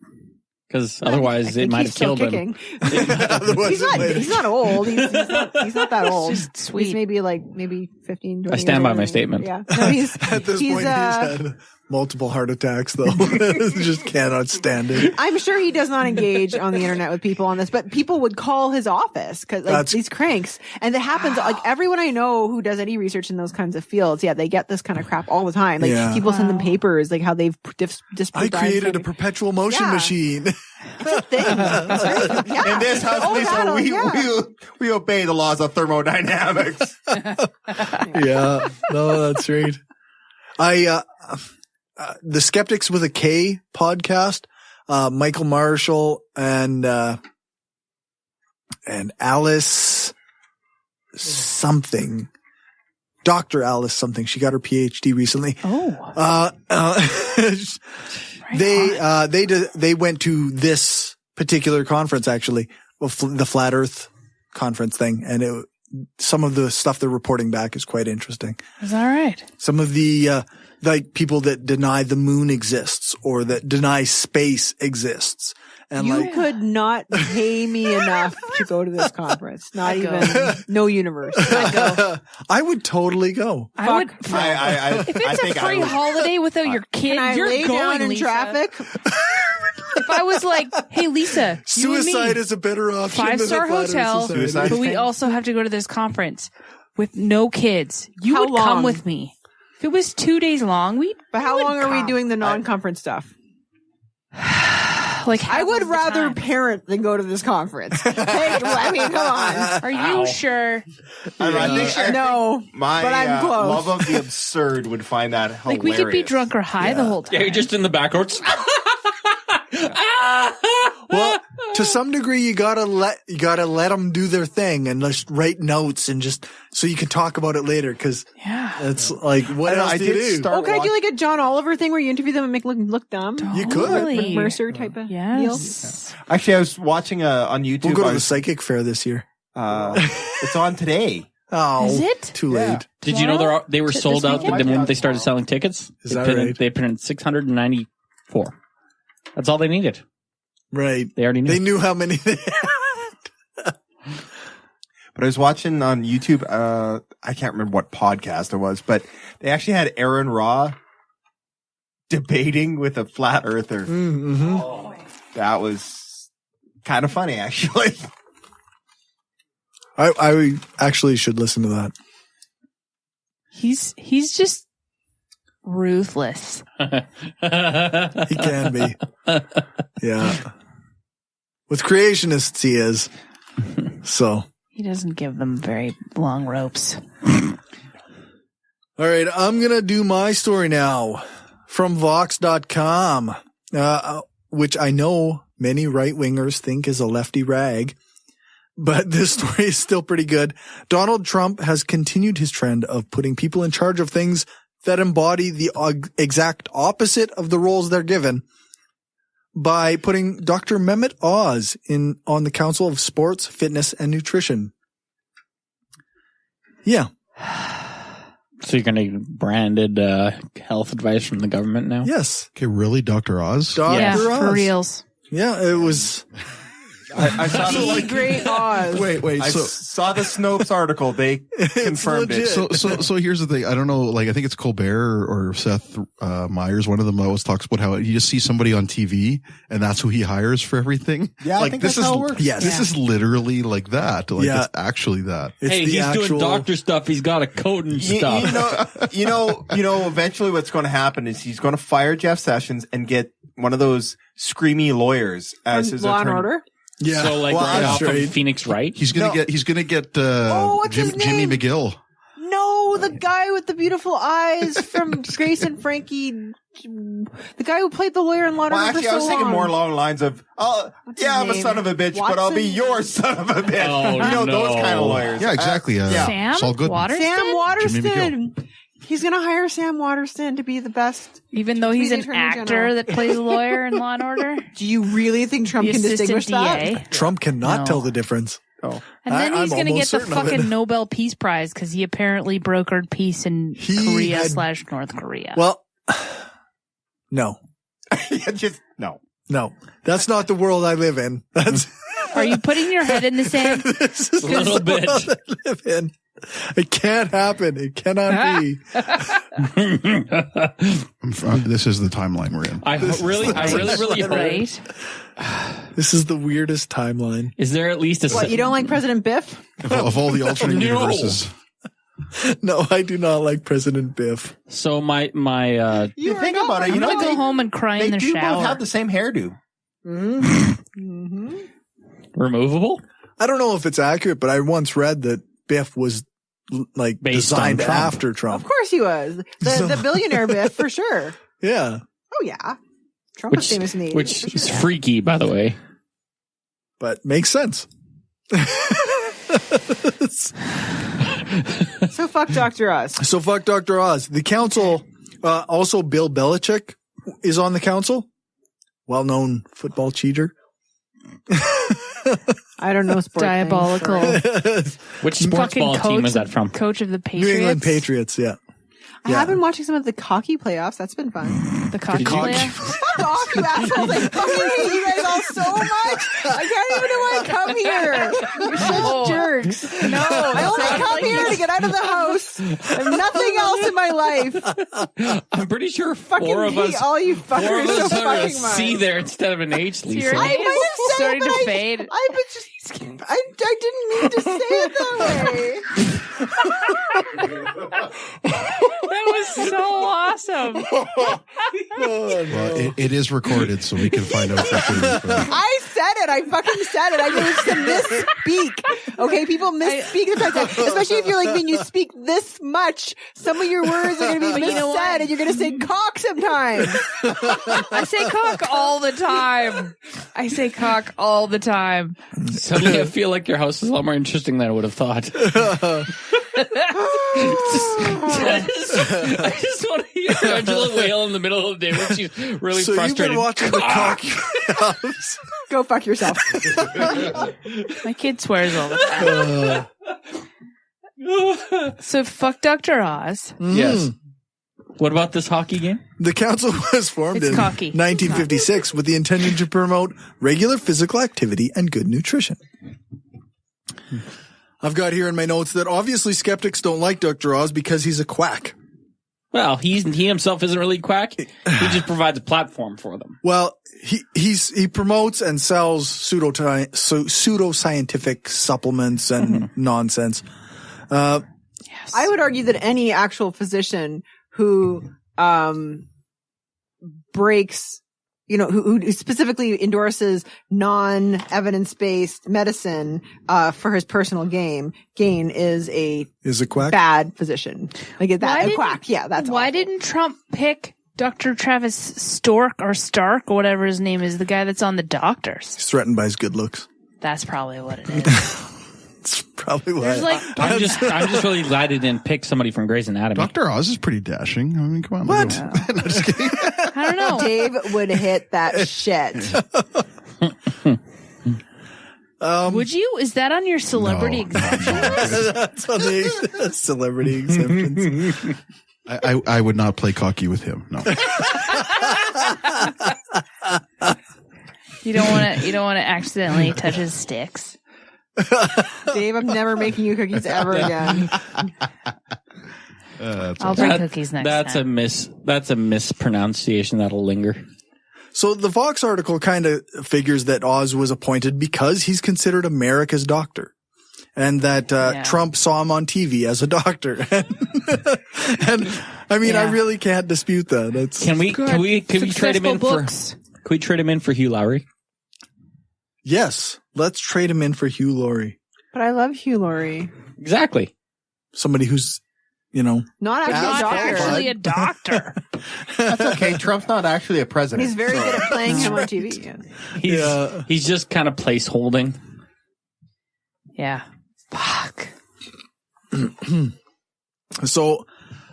Because otherwise it might have killed him. He's not old. He's not that old. Just sweet. He's maybe 15, 20 I stand years by older my than- statement. Yeah. No, At this point, he's had multiple heart attacks, though. Just cannot stand it. I'm sure he does not engage on the internet with people on this, but people would call his office because these cranks, and it happens. Like everyone I know who does any research in those kinds of fields, they get this kind of crap all the time. Like people send them papers, like how they've disproved. I created a perpetual motion machine. That's a thing. That's right. In this house, Lisa, we obey the laws of thermodynamics. Yeah, no, that's right. The Skeptics with a K podcast, Michael Marshall and Alice something, Dr. Alice something. She got her PhD recently. They went to this particular conference, actually, the Flat Earth conference thing, and some of the stuff they're reporting back is quite interesting. Is that right? Some of the like people that deny the moon exists or that deny space exists. And you could not pay me enough to go to this conference. Not even no universe. I'd go. I would totally go. I would. If it's a free holiday without your kid, Can I you're lay going down in Lisa. traffic? If I was like, hey, Lisa, Suicide is a better option. 5-star than a hotel, Suicide. but we also have to go to this conference with no kids. You How would come long? with me. If it was 2 days long, But how long are we doing the non-conference stuff? Like I would rather time. parent than go to this conference. Hey, I mean, come on. Are you sure? I think No, my but I'm close. love of the absurd would find that hilarious. Like we could be drunk or high the whole time. Yeah, you're just in the back. Well, to some degree, you gotta let them do their thing and just write notes and just so you can talk about it later. Because it's like, what else do you do? Oh, can I do like a John Oliver thing where you interview them and make them look dumb? You could. Totally. Mercer type of Yes. Actually, I was watching on YouTube. We'll go to the psychic fair this year. It's on today. Oh, Is it? too late? Did you know they were This sold out the weekend? moment they started selling tickets? Is that right? They printed 694. That's all they needed. Right. They already knew. They knew how many they had. But I was watching on YouTube, I can't remember what podcast it was, but they actually had Aaron Raw debating with a flat earther. Mm-hmm. That was kind of funny, actually. I actually should listen to that. He's just ruthless. He can be. Yeah. With creationists, he is. So. He doesn't give them very long ropes. All right. I'm going to do my story now from Vox.com, which I know many right-wingers think is a lefty rag. But this story is still pretty good. Donald Trump has continued his trend of putting people in charge of things that embody the exact opposite of the roles they're given by putting Dr. Mehmet Oz on the Council of Sports, Fitness, and Nutrition. Yeah. So you're going to get branded health advice from the government now? Yes. Okay, really, Dr. Oz? Yeah, Dr. Oz. for reals. Yeah, it was. I saw The Great Oz. Wait. I So, saw the Snopes article. They confirmed it. legit. so here's the thing. I don't know. Like, I think it's Colbert or Seth Meyers. One of them always talks about how you just see somebody on TV and that's who he hires for everything. Yeah, like, I think this that's is, how it works. Yes. This is literally like that. Like, Yeah. it's actually that. It's Hey, the he's actual, doing doctor stuff. He's got a coat and stuff. You know, eventually what's going to happen is he's going to fire Jeff Sessions and get one of those screamy lawyers as his Law and attorney. Order. Yeah. So like Well, right off straight. of Phoenix Wright? He's gonna get what's his Jimmy name? McGill. No, the guy with the beautiful eyes from Grace and Frankie. The guy who played the lawyer in Law and Well, Order actually, for I was so thinking long. more along the lines of, What's his I'm a name? son of a bitch, but I'll be Watson? your son of a bitch. Oh, those kind of lawyers. Yeah, exactly. Sam Saul Goodman. Waterston? Sam Waterston. Jimmy He's going to hire Sam Waterston to be the best. Even though he's the an Attorney actor General. that plays a lawyer in Law and Order? Do you really think Trump The can distinguish assistant that? DA? Trump cannot No. tell the difference. Oh. And then he's going to get I'm the almost certain of it. fucking Nobel Peace Prize because he apparently brokered peace in He Korea had- / North Korea. Well, no. No. That's not the world I live in. That's Are you putting your head in the sand? this is A little the bit. world I live in. It can't happen. It cannot be. This is the timeline we're in. I really hope. Right? This is the weirdest timeline. Is there at least a What, you don't like President Biff? Of all the alternate No. universes. No, I do not like President Biff. So my You think about it, I'm you know, going to go they, home and cry they in the do shower. both have the same hairdo. Mm-hmm. removable I don't know if it's accurate, but I once read that Biff was like Based on designed Trump. after Trump. Of course he was. The billionaire Biff, for sure. Yeah. Oh, yeah. Trump was famous in the 80s. which for is sure. freaky, by the way. But makes sense. So fuck Dr. Oz. So fuck Dr. Oz. The council, also Bill Belichick is on the council. Well-known football cheater. I don't know sport Diabolical. things, Which sports Fucking ball team is that from? Coach of the New Patriots. England Patriots, yeah. I have been watching some of the cocky playoffs. That's been fun. The cocky cocky- player. Fuck off, you assholes. I fucking hate you guys all so much. I can't even know why I come here. You're such jerks. No. I only come here to get out of the house. I have nothing else in my life. I'm pretty sure Fucking four of hate us. all you Four fuckers of so us are a fucking C much. there instead of an H, Your Lisa. name I might is have said starting it, to but fade. I didn't mean to say it that way. That was so awesome. Well, it is recorded, so we can find out for sure. But I said it. I fucking said it. I know it's to misspeak. Okay, people misspeak sometimes, especially if you're like when you speak this much. Some of your words are going to be But you know what? missaid, and you're going to say cock sometimes. I say cock all the time. I say cock all the time. Suddenly I feel like your house is a lot more interesting than I would have thought. I just want to hear Angela wail in the middle of the day when she's really So frustrated. you've been watching the cocky playoffs. Go fuck yourself. My kid swears all the time. So fuck Dr. Oz. Yes. What about this hockey game? The council was formed It's in cocky. 1956 with the intention to promote regular physical activity and good nutrition. I've got here in my notes that obviously skeptics don't like Dr. Oz because he's a quack. Well, he himself isn't really a quack. He just provides a platform for them. Well, he promotes and sells pseudoscientific supplements and nonsense. I would argue that any actual physician who breaks, who specifically endorses non-evidence-based medicine for his personal gain is a quack. bad physician. Like that, a quack. Yeah, that's why awful. didn't Trump pick Dr. Travis Stark or whatever his name is, the guy that's on the doctors? He's threatened by his good looks. That's probably what it is. It's probably why. There's like I'm just really glad he didn't pick somebody from Grey's Anatomy. Dr. Oz is pretty dashing. I mean, come on. What? No, just kidding. I don't know. Dave would hit that shit. Would you? Is that on your celebrity exemption? That's on the celebrity exemptions. I would not play cocky with him. No. You don't want to accidentally touch his sticks. Dave, I'm never making you cookies ever again. I'll bring cookies next time. That's a mispronunciation that'll linger. So the Vox article kind of figures that Oz was appointed because he's considered America's doctor. And that Trump saw him on TV as a doctor. And I mean, I really can't dispute that. That's Can we trade him in books. Can we trade him in for Hugh Laurie? Yes. Let's trade him in for Hugh Laurie. But I love Hugh Laurie. Exactly. Somebody who's, not actually a doctor. That's okay. Trump's not actually a president. He's very good at playing him on TV. Yeah. He's just kind of place holding. Yeah. Fuck. So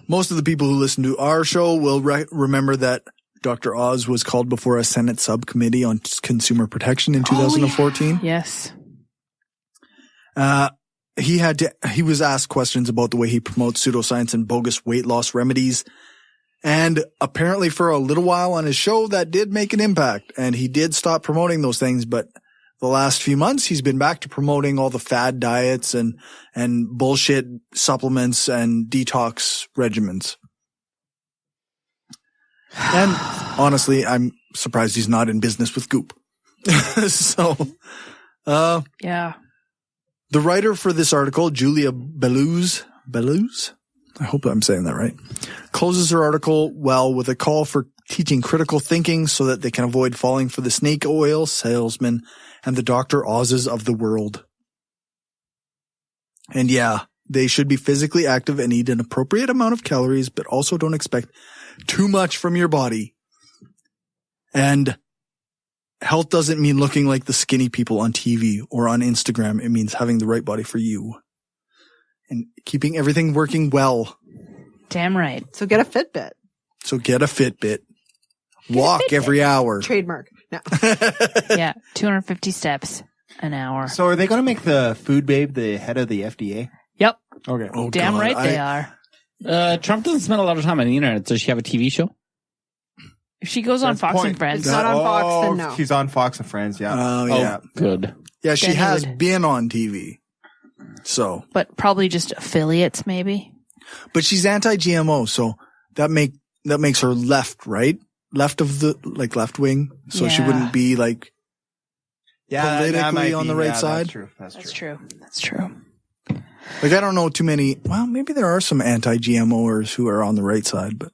most of the people who listen to our show will remember that Dr. Oz was called before a Senate subcommittee on consumer protection in 2014. Yes. He was asked questions about the way he promotes pseudoscience and bogus weight loss remedies. And apparently for a little while on his show, that did make an impact. And he did stop promoting those things. But the last few months, he's been back to promoting all the fad diets and bullshit supplements and detox regimens. And honestly, I'm surprised he's not in business with Goop. Yeah. The writer for this article, Julia Bellows, I hope I'm saying that right, closes her article with a call for teaching critical thinking so that they can avoid falling for the snake oil salesman and the Dr. Oz's of the world. And yeah, they should be physically active and eat an appropriate amount of calories, but also don't expect too much from your body. And health doesn't mean looking like the skinny people on TV or on Instagram. It means having the right body for you and keeping everything working well. Damn right. So get a Fitbit. Walk every hour. Trademark. No. Yeah. 250 steps an hour. So are they going to make the food babe the head of the FDA? Yep. Okay. Oh, damn God. right they are. Trump doesn't spend a lot of time on the internet. Does she have a TV show? If she goes on Fox and Friends. It's not on Fox, then no. She's on Fox and Friends, yeah. Oh, yeah. Good. Yeah, she has been on TV. So. But probably just affiliates, maybe. But she's anti-GMO, so that makes her left, right? Left of the, left wing. So she wouldn't be politically on the right side. That's true. I don't know too many. Well, maybe there are some anti-GMOers who are on the right side, but.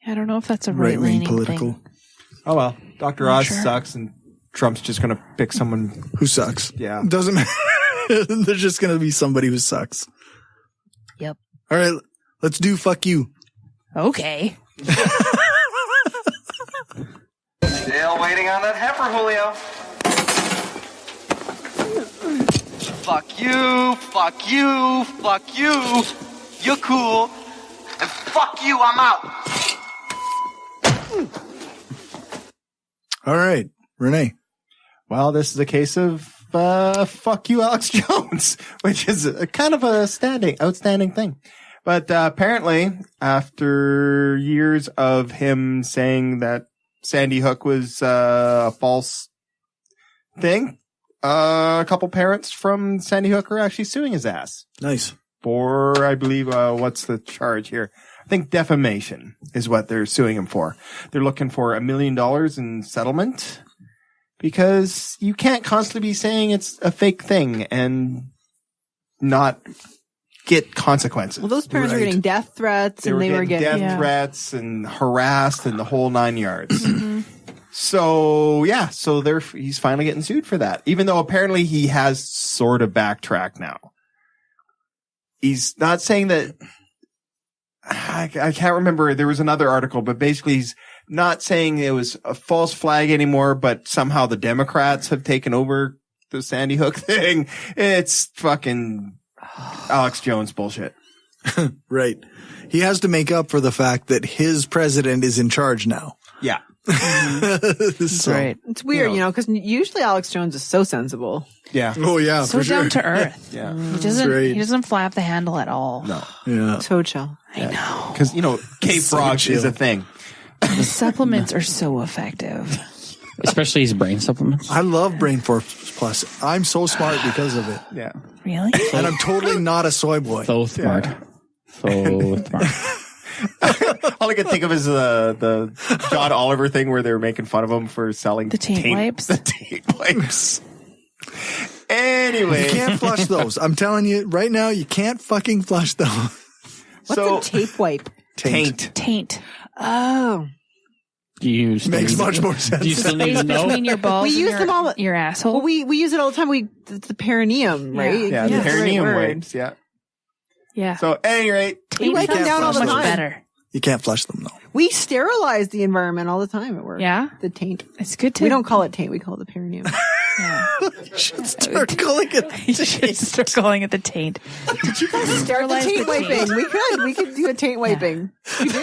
I don't know if that's a right-wing political thing. Oh, well. Dr. Oz sucks, and Trump's just going to pick someone who sucks. Yeah. Doesn't matter. There's just going to be somebody who sucks. Yep. All right. Let's do fuck you. Okay. Still waiting on that heifer, Julio. Fuck you, fuck you, fuck you. You're cool. And fuck you, I'm out. All right, Rene. Well, this is a case of fuck you, Alex Jones, which is a kind of a outstanding thing. But apparently, after years of him saying that Sandy Hook was a false thing, a couple parents from Sandy Hook are actually suing his ass. Nice. For, I believe, what's the charge here? I think defamation is what they're suing him for. They're looking for $1 million in settlement because you can't constantly be saying it's a fake thing and not get consequences. Well, those parents were getting death threats and they were getting death threats and harassed and the whole 9 yards. So he's finally getting sued for that, even though apparently he has sort of backtracked now. He's not saying that. I can't remember. There was another article, but basically he's not saying it was a false flag anymore, but somehow the Democrats have taken over the Sandy Hook thing. It's fucking Alex Jones bullshit. Right. He has to make up for the fact that his president is in charge now. Yeah. That's right. It's weird, because usually Alex Jones is so sensible. Yeah. Oh yeah, So for sure. down to earth. Yeah. He doesn't fly off the handle at all. No. Yeah. So chill. I know. Because, cave frogs is a thing. The supplements are so effective. Especially his brain supplements. I love Brain Force Plus. I'm so smart because of it. Yeah. Really? And I'm totally not a soy boy. So smart. So smart. All I can think of is the John Oliver thing where they were making fun of him for selling The taint wipes? The taint wipes. Anyway. You can't flush those. I'm telling you right now, you can't fucking flush those. What's a tape wipe? Taint. Oh. Makes much more sense. Do you still need to know? Between your balls We use and them all. your asshole. Well, we use it all the time. It's the perineum, right? Yeah, the That's right perineum word. wipes. Yeah. Yeah. So, at any rate, We wipe them down all the much time. better. You can't flush them though. We sterilize the environment all the time at work. Yeah? The taint. It's good to. We don't call it taint. We call it the perineum. Yeah. Should start calling it. You should start calling it the taint. Did you guys start the Sterilize taint the wiping? taint. We could do a taint wiping. We do.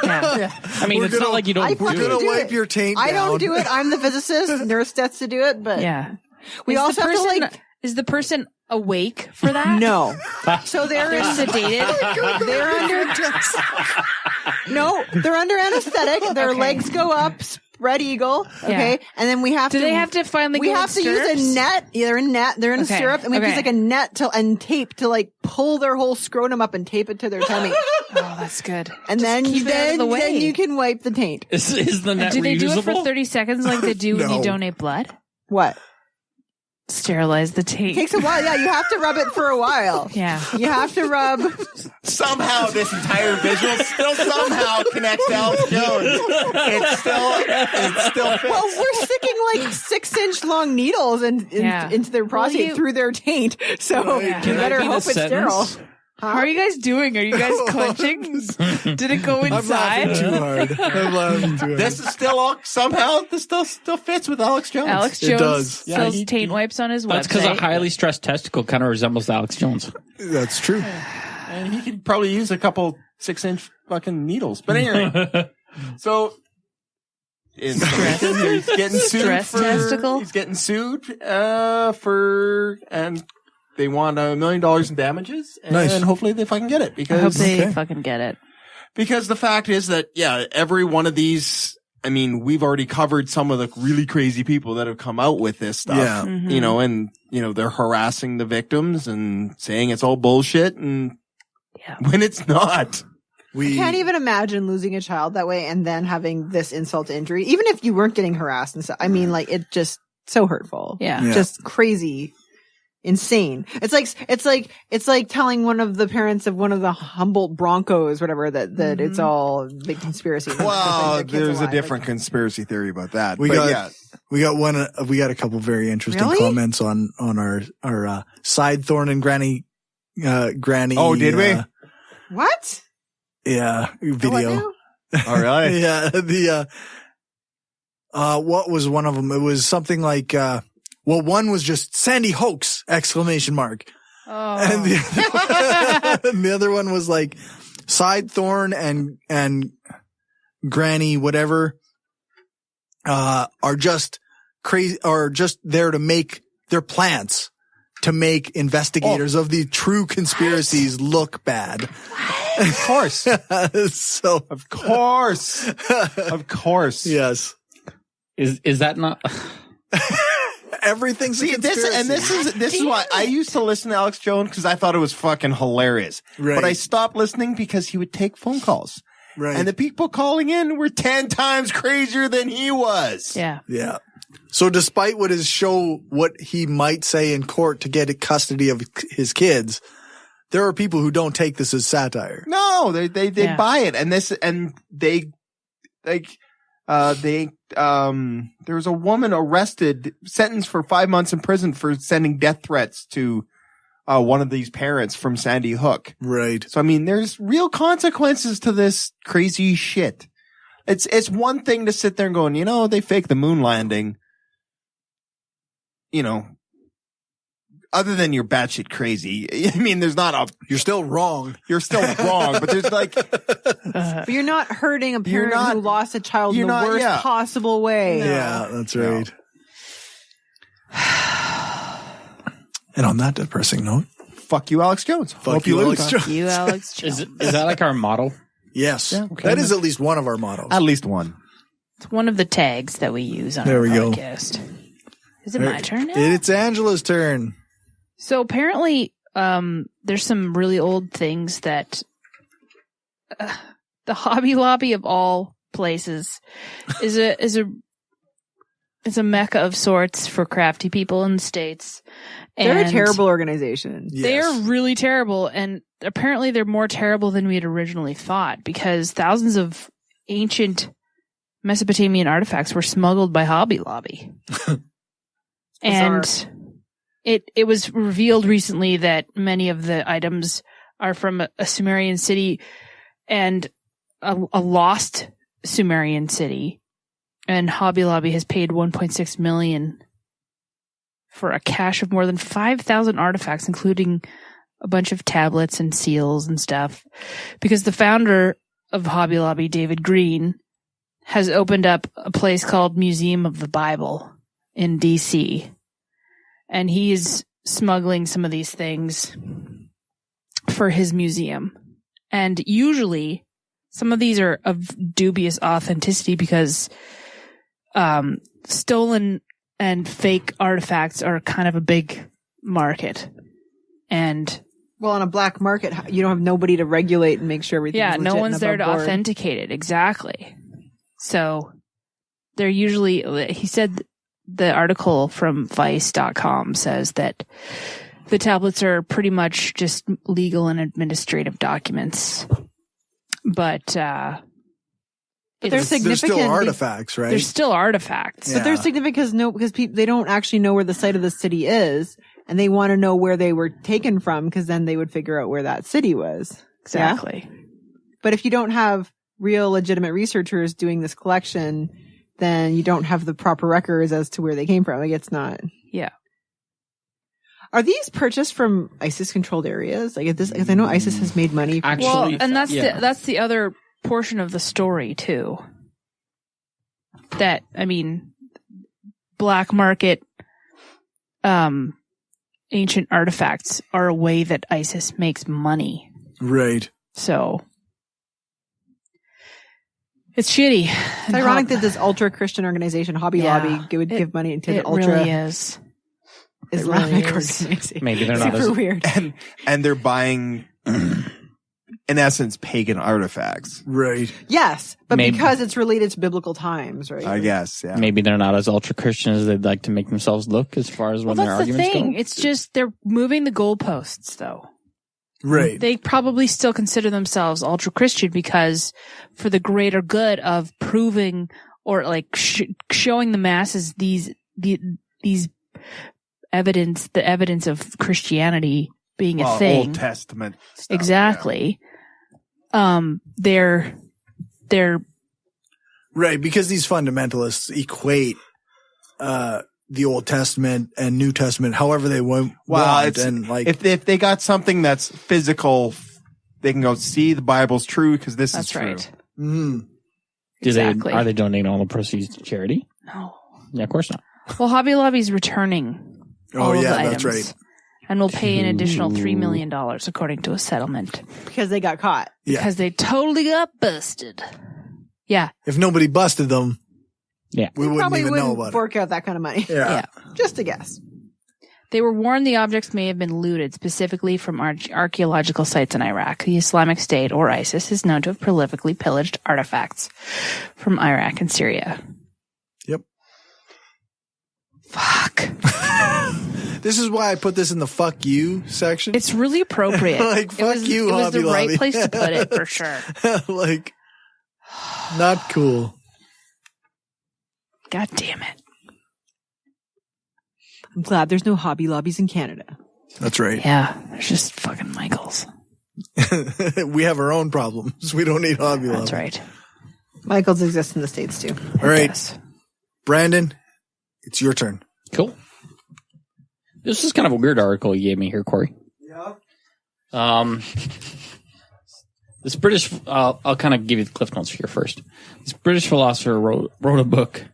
Yeah. I mean, it's not like you don't I do fucking it. Gonna do wipe it. your taint I don't down. do it. I'm the physicist. Nurse gets to do it, but Yeah. we Is also the have to person, is the person awake for that? no. So They're sedated. they're under they're under anesthetic. Their Okay. legs go up, spread eagle. Okay, Yeah. and then we have Do to. they have to finally We go have in to use stirrups? a net. Yeah, they're in net. They're in a Okay, stirrup, and we have to use okay. like a net and tape to pull their whole scrotum up and tape it to their tummy, Oh, that's good. and then keep it out of the way. then you can wipe the taint. Is the net Do they do it for reusable? 30 seconds like they do when No. you donate blood? What? Sterilize the taint. Takes a while. Yeah, you have to rub it for a while. Yeah. You have to rub. somehow this entire visual still somehow connects to Alex Jones. It still fits. Well, we're sticking 6-inch long needles into their prostate through their taint, so you Can better that be the hope it's sterile. sentence? How are you guys doing? Are you guys clenching? Did it go I'm laughing inside? too hard. I'm laughing too hard. This is still this still fits with Alex Jones. Alex It Jones does. sells Yeah, taint wipes on his That's website. because a highly stressed testicle kind of resembles Alex Jones. That's true. And he could probably use a couple 6-inch fucking needles. But anyway, so he's getting sued Stress testicle? He's getting sued and they want $1 million in damages, and Nice. hopefully they fucking get it I hope because they fucking get it. because the fact is that every one of these. I mean, we've already covered some of the really crazy people that have come out with this stuff. Yeah. Mm-hmm. They're harassing the victims and saying it's all bullshit, and Yeah. when it's not. I can't even imagine losing a child that way and then having this insult to injury, even if you weren't getting harassed and stuff. I mean, it just so hurtful. Yeah. Yeah. Just crazy. Insane. It's like telling one of the parents of one of the Humboldt Broncos, whatever, that it's all big conspiracy. Well, The kid's there's a alive. different conspiracy theory about that. We but got a couple very interesting Really? comments on our side thorn and granny. Oh, did we? What? Yeah, video. What now? All right. Yeah, what was one of them? It was something like, one was just Sandy hoax! exclamation mark. Oh. And the other one was like side thorn and granny, whatever, are just crazy, are just there to make their plants to make investigators of the true conspiracies look bad. Of course. So, Of course. yes. Is that not? Everything's a See, conspiracy. this is why I used to listen to Alex Jones because I thought it was fucking hilarious. Right. But I stopped listening because he would take phone calls. Right. And the people calling in were 10 times crazier than he was. Yeah. Yeah. So despite what he might say in court to get custody of his kids, there are people who don't take this as satire. No, they Yeah. buy it. And there was a woman arrested, sentenced for 5 months in prison for sending death threats to one of these parents from Sandy Hook. Right. So, I mean, there's real consequences to this crazy shit. It's one thing to sit there and going, they faked the moon landing. other than you're batshit crazy. I mean, there's not a. You're still wrong. You're still wrong, but there's like. But you're not hurting a parent who lost a child in the worst possible way. Yeah, that's right. And on that depressing note, fuck you, Alex Jones. Fuck you, Alex Jones. Fuck you, Alex Jones. Is that like our motto? Yes. Yeah, okay. That is at least one of our mottos. At least one. It's one of the tags that we use on our podcast. Is it my turn now? It's Angela's turn. So apparently, there's some really old things that the Hobby Lobby of all places is a mecca of sorts for crafty people in the States. They're a terrible organization. Yes. They're really terrible, and apparently they're more terrible than we had originally thought, because thousands of ancient Mesopotamian artifacts were smuggled by Hobby Lobby. And it was revealed recently that many of the items are from a Sumerian city and a lost Sumerian city. And Hobby Lobby has paid $1.6 million for a cache of more than 5,000 artifacts, including a bunch of tablets and seals and stuff, because the founder of Hobby Lobby, David Green, has opened up a place called Museum of the Bible in DC. And he's smuggling some of these things for his museum. And usually some of these are of dubious authenticity because stolen and fake artifacts are kind of a big market. And well, on a black market, you don't have nobody to regulate and make sure everything's legit. Yeah, no one's there to authenticate it. Exactly. So they're usually, he said the article from Vice.com says that the tablets are pretty much just legal and administrative documents. But they're significant. They're still artifacts, right? They're still artifacts. Yeah. But they're significant because they don't actually know where the site of the city is, and they want to know where they were taken from, because then they would figure out where that city was. Exactly. Yeah? But if you don't have real legitimate researchers doing this collection, then you don't have the proper records as to where they came from. Like, it's not. Yeah. Are these purchased from ISIS-controlled areas? Like, because I know ISIS has made money. Actually, well, and that's the other portion of the story too. That, I mean, black market, ancient artifacts are a way that ISIS makes money. Right. So it's shitty. It's ironic that this ultra-Christian organization, Hobby Lobby, would give money to the ultra. It really is. Islamic organization. Maybe they're not super weird. And they're buying, in essence, pagan artifacts. Right. Yes, but because it's related to biblical times, right? I guess, yeah. Maybe they're not as ultra-Christian as they'd like to make themselves look as far as when their arguments go. It's just they're moving the goalposts, though. Right. They probably still consider themselves ultra-Christian because for the greater good of proving or like showing the masses these evidence, the evidence of Christianity being a thing. Old Testament stuff, exactly. Yeah. They're right, because these fundamentalists equate the Old Testament and New Testament however they want. And like, if they got something that's physical, they can go see the Bible's true because this is true. Right. Mm. Are they donating all the proceeds to charity? No. Yeah, of course not. Well, Hobby Lobby's returning. All of the that's items, right. And will pay an additional $3 million according to a settlement. Because they got caught. Yeah. Because they totally got busted. Yeah. If nobody busted them, we wouldn't even know about it. Fork out that kind of money. Yeah. Just a guess. They were warned the objects may have been looted, specifically from archaeological sites in Iraq. The Islamic State, or ISIS, is known to have prolifically pillaged artifacts from Iraq and Syria. Yep. Fuck. This is why I put this in the fuck you section. It's really appropriate. Like, fuck you, Hobby Lobby. It was the right place to put it, for sure. Like, not cool. God damn it. I'm glad there's no Hobby Lobbies in Canada. That's right. Yeah, there's just fucking Michaels. We have our own problems. We don't need Hobby Lobby. That's right. Michaels exist in the States, too. All right. Brandon, it's your turn. Cool. This is kind of a weird article you gave me here, Cory. Yeah. This British, I'll kind of give you the cliff notes here first. This British philosopher wrote a book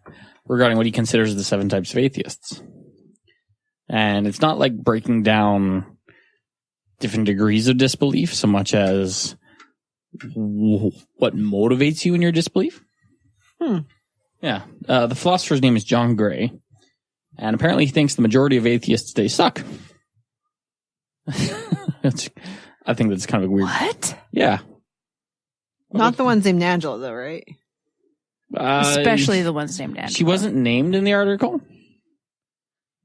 regarding what he considers the 7 types of atheists. And it's not like breaking down different degrees of disbelief so much as what motivates you in your disbelief. Yeah. The philosopher's name is John Gray. And apparently he thinks the majority of atheists today suck. I think that's kind of a weird. What? Yeah. Not the ones named Angela, though, right? Especially the ones named Angela. She wasn't named in the article,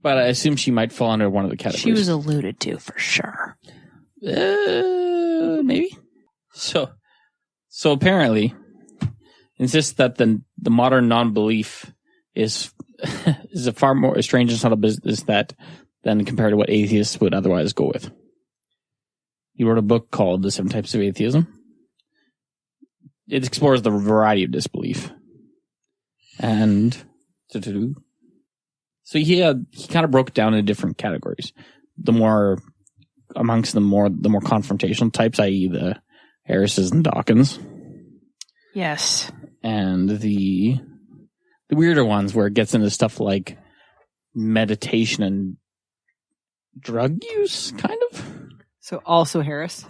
but I assume she might fall under one of the categories. She was alluded to for sure. Maybe. So apparently, insists that the modern non-belief is a far more strange and subtle business than compared to what atheists would otherwise go with. He wrote a book called The 7 Types of Atheism. It explores the variety of disbelief. And so he kind of broke it down into different categories. The more confrontational types, i.e. the Harrises and Dawkins. Yes. And the weirder ones where it gets into stuff like meditation and drug use, kind of. So also Harris.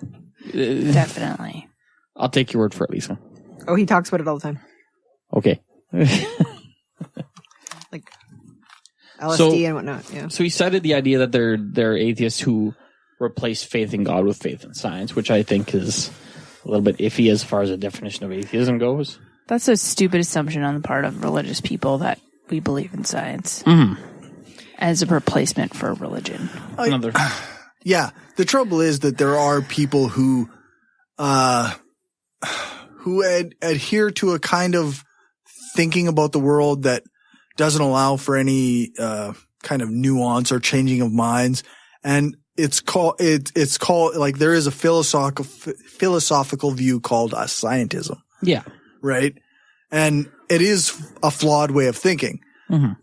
Definitely. I'll take your word for it, Lisa. Oh, he talks about it all the time. Okay. Like LSD and whatnot, yeah. So he cited the idea that there are atheists who replace faith in God with faith in science, which I think is a little bit iffy as far as the definition of atheism goes. That's a stupid assumption on the part of religious people that we believe in science as a replacement for religion. Yeah. The trouble is that there are people who adhere to a kind of thinking about the world that doesn't allow for any kind of nuance or changing of minds. And it's called like there is a philosophical view called scientism. Yeah. Right. And it is a flawed way of thinking,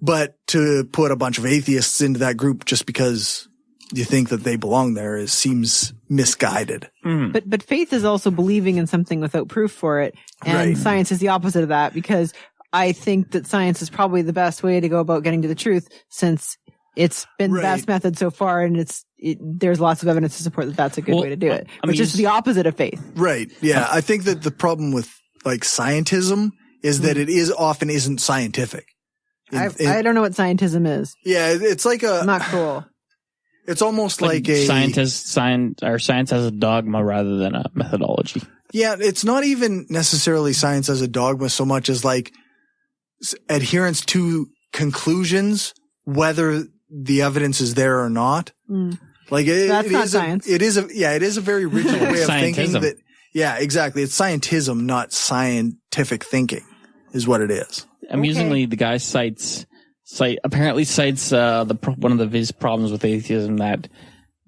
but to put a bunch of atheists into that group just because you think that they belong there seems misguided. But faith is also believing in something without proof for it. And science is the opposite of that, because I think that science is probably the best way to go about getting to the truth, since it's been the best method so far, and there's lots of evidence to support that that's a good way to do it, which is the opposite of faith. Right. Yeah. I think that the problem with like scientism is that it isn't scientific. I don't know what scientism is. Yeah. It's like not cool. It's almost like a science has a dogma rather than a methodology. Yeah. It's not even necessarily science as a dogma so much as like adherence to conclusions, whether the evidence is there or not. Like that's not science. It is a very rigid way of thinking that. Yeah, exactly. It's scientism, not scientific thinking, is what it is. Amusingly, the guy apparently cites one of his problems with atheism, that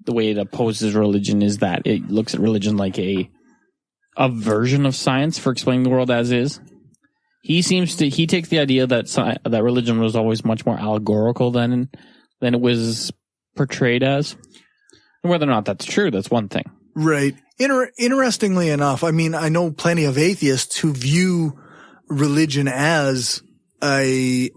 the way it opposes religion is that it looks at religion like a version of science for explaining the world as is. He takes the idea that religion was always much more allegorical than it was portrayed as. And whether or not that's true, that's one thing. Right. Interestingly enough, I mean, I know plenty of atheists who view religion as a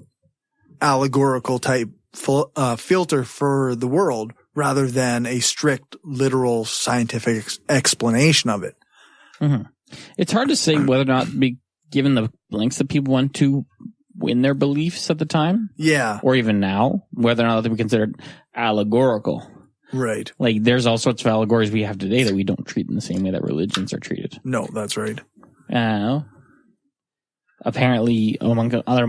allegorical type filter for the world rather than a strict literal scientific explanation of it. It's hard to say whether or not, given the lengths that people went to in their beliefs at the time, or even now, whether or not they be considered allegorical. Right. Like, there's all sorts of allegories we have today that we don't treat in the same way that religions are treated. No, that's right. Apparently, another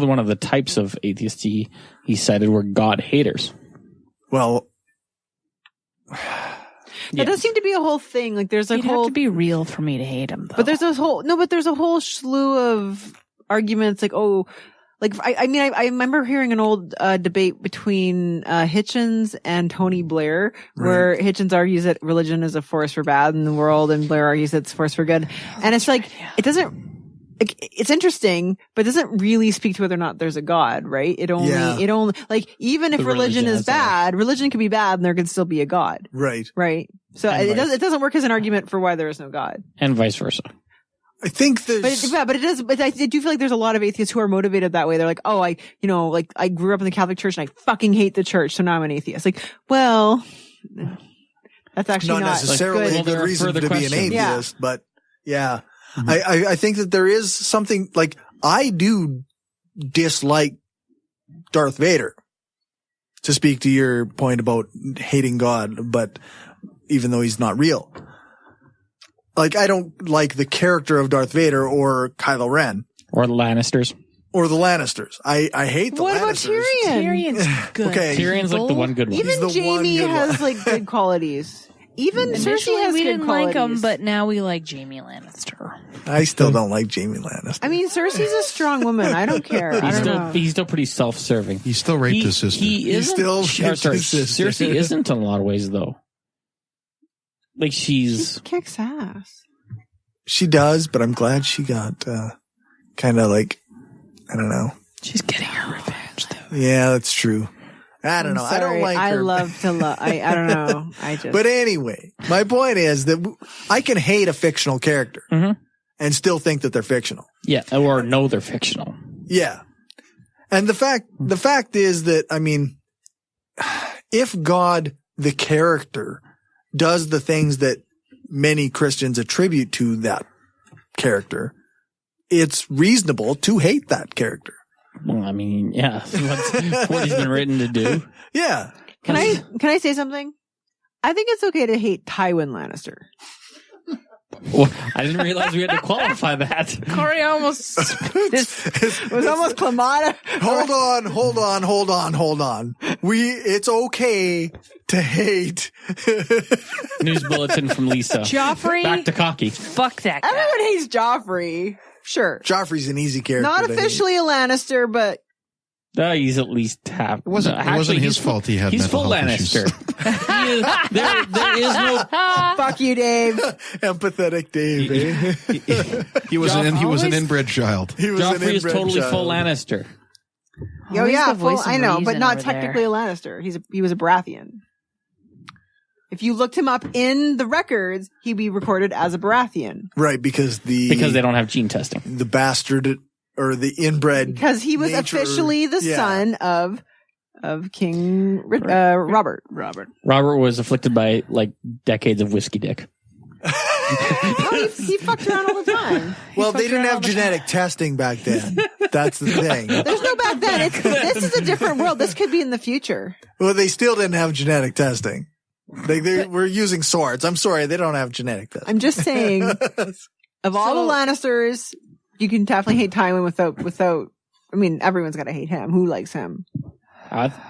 one of the types of atheists he cited were God haters. Well, that does seem to be a whole thing. Like, there's You'd have to be real for me to hate him, though. But there's a whole slew of arguments. Like, I remember hearing an old debate between Hitchens and Tony Blair, where Hitchens argues that religion is a force for bad in the world, and Blair argues that it's a force for good. And it's like, it doesn't it's interesting, but it doesn't really speak to whether or not there's a God, right? It only, like, even if religion is bad, religion can be bad and there can still be a God. Right. Right. So it doesn't work as an argument for why there is no God. And vice versa. I think there's... But I do feel like there's a lot of atheists who are motivated that way. They're like, oh, I grew up in the Catholic Church and I fucking hate the church, so now I'm an atheist. Like, well, that's actually not necessarily a good reason to be an atheist, but yeah. Mm-hmm. I think that there is something, like, I do dislike Darth Vader, to speak to your point about hating God, but even though he's not real. Like, I don't like the character of Darth Vader or Kylo Ren. Or the Lannisters. I hate the Lannisters. What about Tyrion? Tyrion's good. Okay. Tyrion's like the one good one. Even Jaime has, like, good qualities. Even Cersei has we good didn't qualities. like him, but now we like Jaime Lannister. I still don't like Jaime Lannister. I mean, Cersei's a strong woman. I don't care. He's still pretty self-serving. He still raped his sister. Cersei isn't in a lot of ways, though. Like, she kicks ass. She does, but I'm glad she got kind of like, I don't know. She's getting her revenge, though. Yeah, that's true. I don't know. Sorry. I don't like her. I love to love. I don't know. But anyway, my point is that I can hate a fictional character and still think that they're fictional. Yeah, or know they're fictional. Yeah. And the fact is that, I mean, if God, the character, does the things that many Christians attribute to that character, it's reasonable to hate that character. Well, I mean, yeah, what he's been written to do. Yeah. Can I say something? I think it's okay to hate Tywin Lannister. Well, I didn't realize we had to qualify that. Cory almost it was almost Clamata. Hold on. It's okay to hate. News bulletin from Lisa. Joffrey. Back to cocky. Fuck that guy. Everyone hates Joffrey. Sure. Joffrey's an easy character. Not officially a Lannister, but he's at least half. It wasn't his fault he had mental health issues. There is no... Fuck you, Dave. Empathetic Dave, eh? He was an inbred child. Joffrey is totally full Lannister. Oh, yeah, full, I know, but not technically a Lannister. He was a Baratheon. If you looked him up in the records, he'd be recorded as a Baratheon. Right, because they don't have gene testing. The bastard or the inbred. Because he was officially the son of King Robert. Robert was afflicted by like decades of whiskey dick. No, he fucked around all the time. Well, they didn't have genetic testing back then. That's the thing. There's no back then. This is a different world. This could be in the future. Well, they still didn't have genetic testing. They were using swords. I'm sorry, they don't have genetic testing. I'm just saying, of all the Lannisters, you can definitely hate Tywin without. I mean, everyone's got to hate him. Who likes him?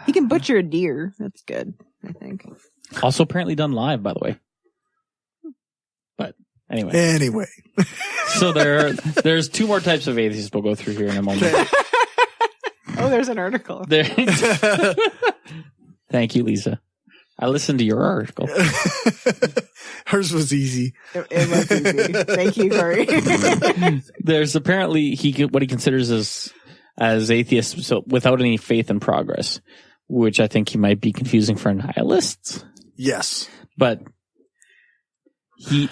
He can butcher a deer. That's good, I think. Also, apparently done live, by the way. But anyway. So there's two more types of atheists we'll go through here in a moment. Oh, there's an article. Thank you, Lisa. I listened to your article. Hers was easy. It was easy. Thank you, Cory. There's apparently what he considers as atheists, so without any faith in progress, which I think he might be confusing for nihilists. Yes, but he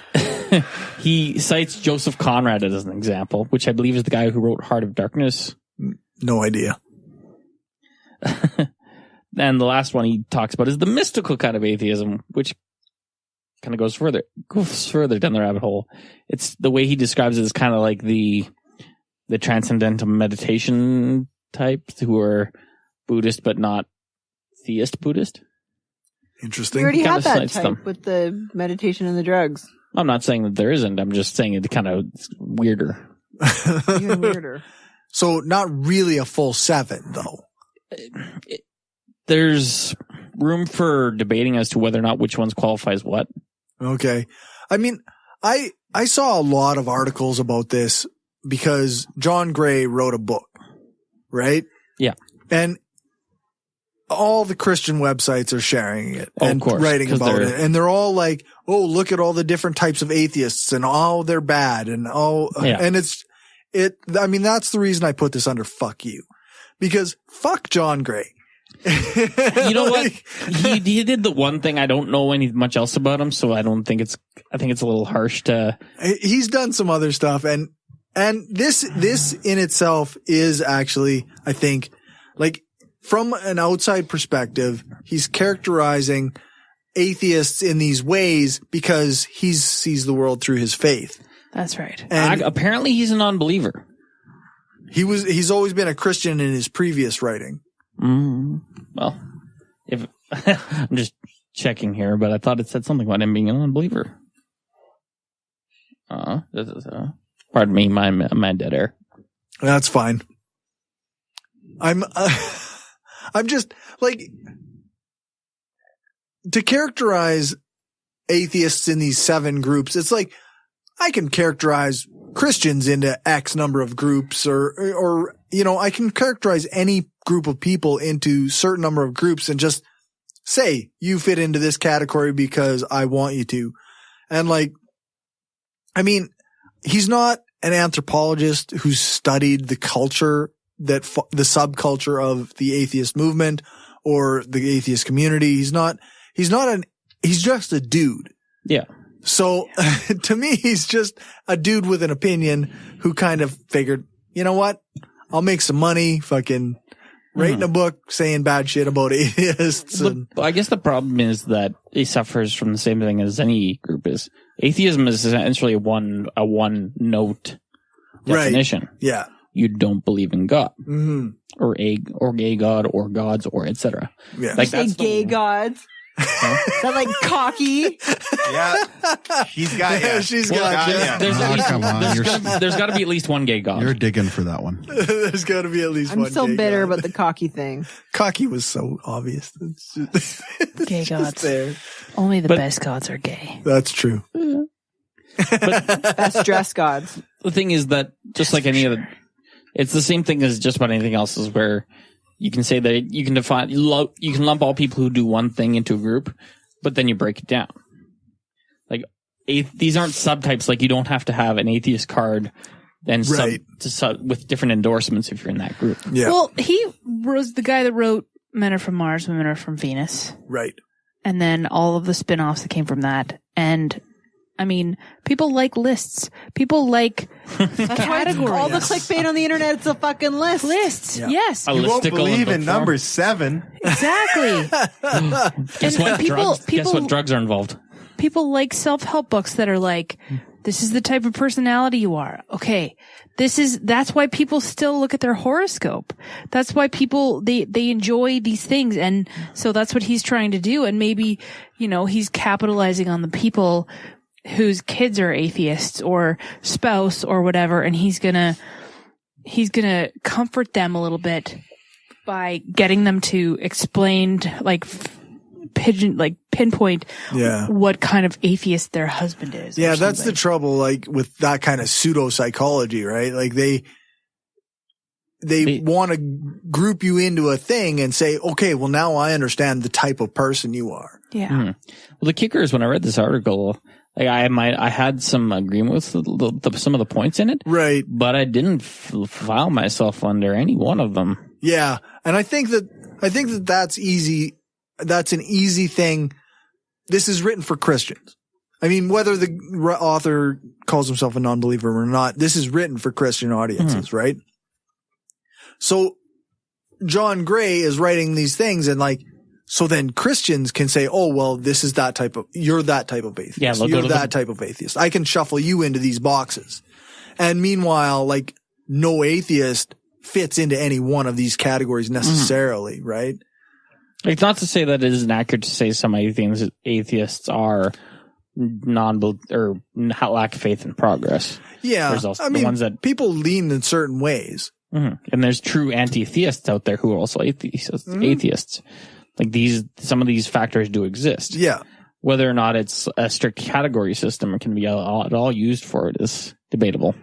cites Joseph Conrad as an example, which I believe is the guy who wrote Heart of Darkness. No idea. And the last one he talks about is the mystical kind of atheism, which kind of goes further down the rabbit hole. It's the way he describes it as kind of like the transcendental meditation types who are Buddhist but not theist Buddhist. Interesting. You already had that type with the meditation and the drugs. I'm not saying that there isn't. I'm just saying it's kind of weirder. Even weirder. So not really a full 7, though. There's room for debating as to whether or not which ones qualifies what. Okay. I mean, I saw a lot of articles about this because John Gray wrote a book, right? Yeah. And all the Christian websites are sharing it and of course, writing about it. And they're all like, oh, look at all the different types of atheists and they're bad and and that's the reason I put this under fuck you. Because fuck John Gray. You know what? He did the one thing. I don't know much else about him, so I think it's a little harsh to. He's done some other stuff, and this in itself is actually, I think, like from an outside perspective, he's characterizing atheists in these ways because he sees the world through his faith. That's right. And apparently, he's a non-believer. He's always been a Christian in his previous writing. Well, if I'm just checking here, but I thought it said something about him being an unbeliever. This is pardon me, my dead air. That's fine. I'm just like to characterize atheists in these 7 groups. It's like I can characterize Christians into X number of groups or I can characterize any group of people into certain number of groups and just say you fit into this category because I want you to. And he's not an anthropologist who's studied the culture the subculture of the atheist movement or the atheist community. He's just a dude. Yeah. So to me, he's just a dude with an opinion who kind of figured, you know what? I'll make some money, fucking writing a book saying bad shit about atheists. I guess the problem is that he suffers from the same thing as any group is. Atheism is essentially a one note definition. Right. Yeah. You don't believe in God, or a gay God, or gods, or etc. Yeah. Like that's gay gods. Is that like cocky? Yeah. She's got There's got to be at least one gay god. You're digging for that one. There's got to be at least one. I'm still gay bitter god. about the cocky thing. Cocky was so obvious. It's gay gods. There. Only the best gods are gay. That's true. Best dressed gods. The thing is that just like any other, it's the same thing as just about anything else, is where you can say that you can lump all people who do one thing into a group, but then you break it down. Like these aren't subtypes. Like you don't have to have an atheist card and with different endorsements if you're in that group. Yeah. Well, he was the guy that wrote Men Are From Mars, Women Are From Venus. Right. And then all of the spin-offs that came from that. And I mean, people like lists. People like categories. All the clickbait on the internet, it's a fucking list. Lists, yes. You won't believe in number 7. Exactly. Guess what drugs are involved? People like self-help books that are like, this is the type of personality you are. Okay. That's why people still look at their horoscope. That's why people, they enjoy these things. And so that's what he's trying to do. And maybe, he's capitalizing on the people whose kids are atheists or spouse or whatever. And he's gonna comfort them a little bit by getting them to explain, pinpoint what kind of atheist their husband is. Yeah, that's the trouble, with that kind of pseudo psychology, right? Like they want to group you into a thing and say, okay, well now I understand the type of person you are. Yeah. Mm-hmm. Well, the kicker is when I read this article, I had some agreement with some of the points in it. Right. But I didn't file myself under any one of them. Yeah. And I think that that's easy. That's an easy thing. This is written for Christians. I mean, whether the author calls himself a non-believer or not, this is written for Christian audiences, right? So John Gray is writing these things and so then Christians can say, oh, well, you're that type of atheist. Yeah, you're that type of atheist. I can shuffle you into these boxes. And meanwhile, no atheist fits into any one of these categories necessarily, right? It's not to say that it isn't accurate to say some atheists are or lack faith in progress. Yeah. There's also the ones that people lean in certain ways. Mm-hmm. And there's true anti-theists out there who are also atheists. Some of these factors do exist. Yeah. Whether or not it's a strict category system or can be at all used for it is debatable.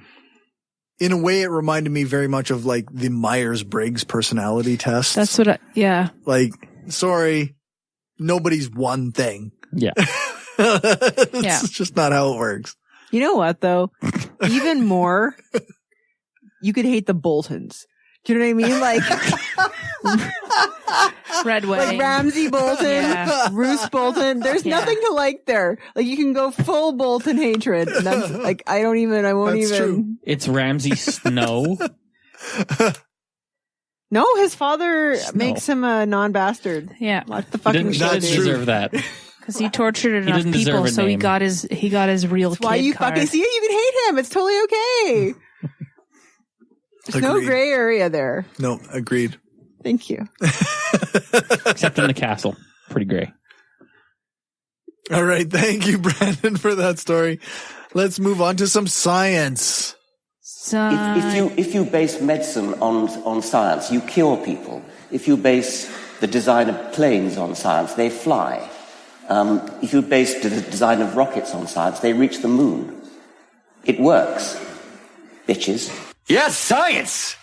In a way, it reminded me very much of the Myers-Briggs personality test. That's what sorry, nobody's one thing. Yeah. It's just not how it works. You know what, though? Even more, you could hate the Boltons. Do you know what I mean? Like Red Wing. Like Ramsay Bolton, Bruce Bolton. There's nothing to like there. Like you can go full Bolton hatred. And that's like, I won't That's even. true. It's Ramsay Snow. No, his father makes him a non-bastard. Yeah. What the fucking He didn't deserve that. Because he tortured enough didn't deserve people, a so he name. got his real That's kid why you card. fucking see it. You can hate him. It's totally okay. There's no Agreed. gray area there. No, agreed. Thank you. Except in the castle. Pretty gray. All right. Thank you, Brandon, for that story. Let's move on to some science. If you base medicine on science, you cure people. If you base the design of planes on science, they fly. If you base the design of rockets on science, they reach the moon. It works. Bitches. Yes, science!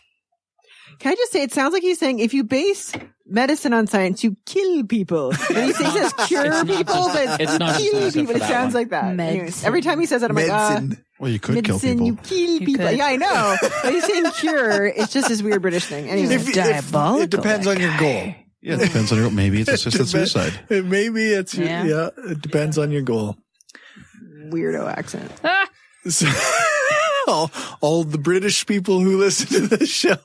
Can I just say, it sounds like he's saying if you base medicine on science, you kill people. And he says cure people, but it's not kill just people. It for that sounds one. like that. Medicine. Anyways, every time he says that, I'm like, Well, you could kill medicine, people. you kill people. could. Yeah, I know. But he's saying cure. It's just this weird British thing. Anyways. Diabolical. It depends on your goal. Yeah, it depends on your. Maybe it's assisted suicide. Maybe it's it depends on your goal. Weirdo accent. So, all the British people who listen to this show,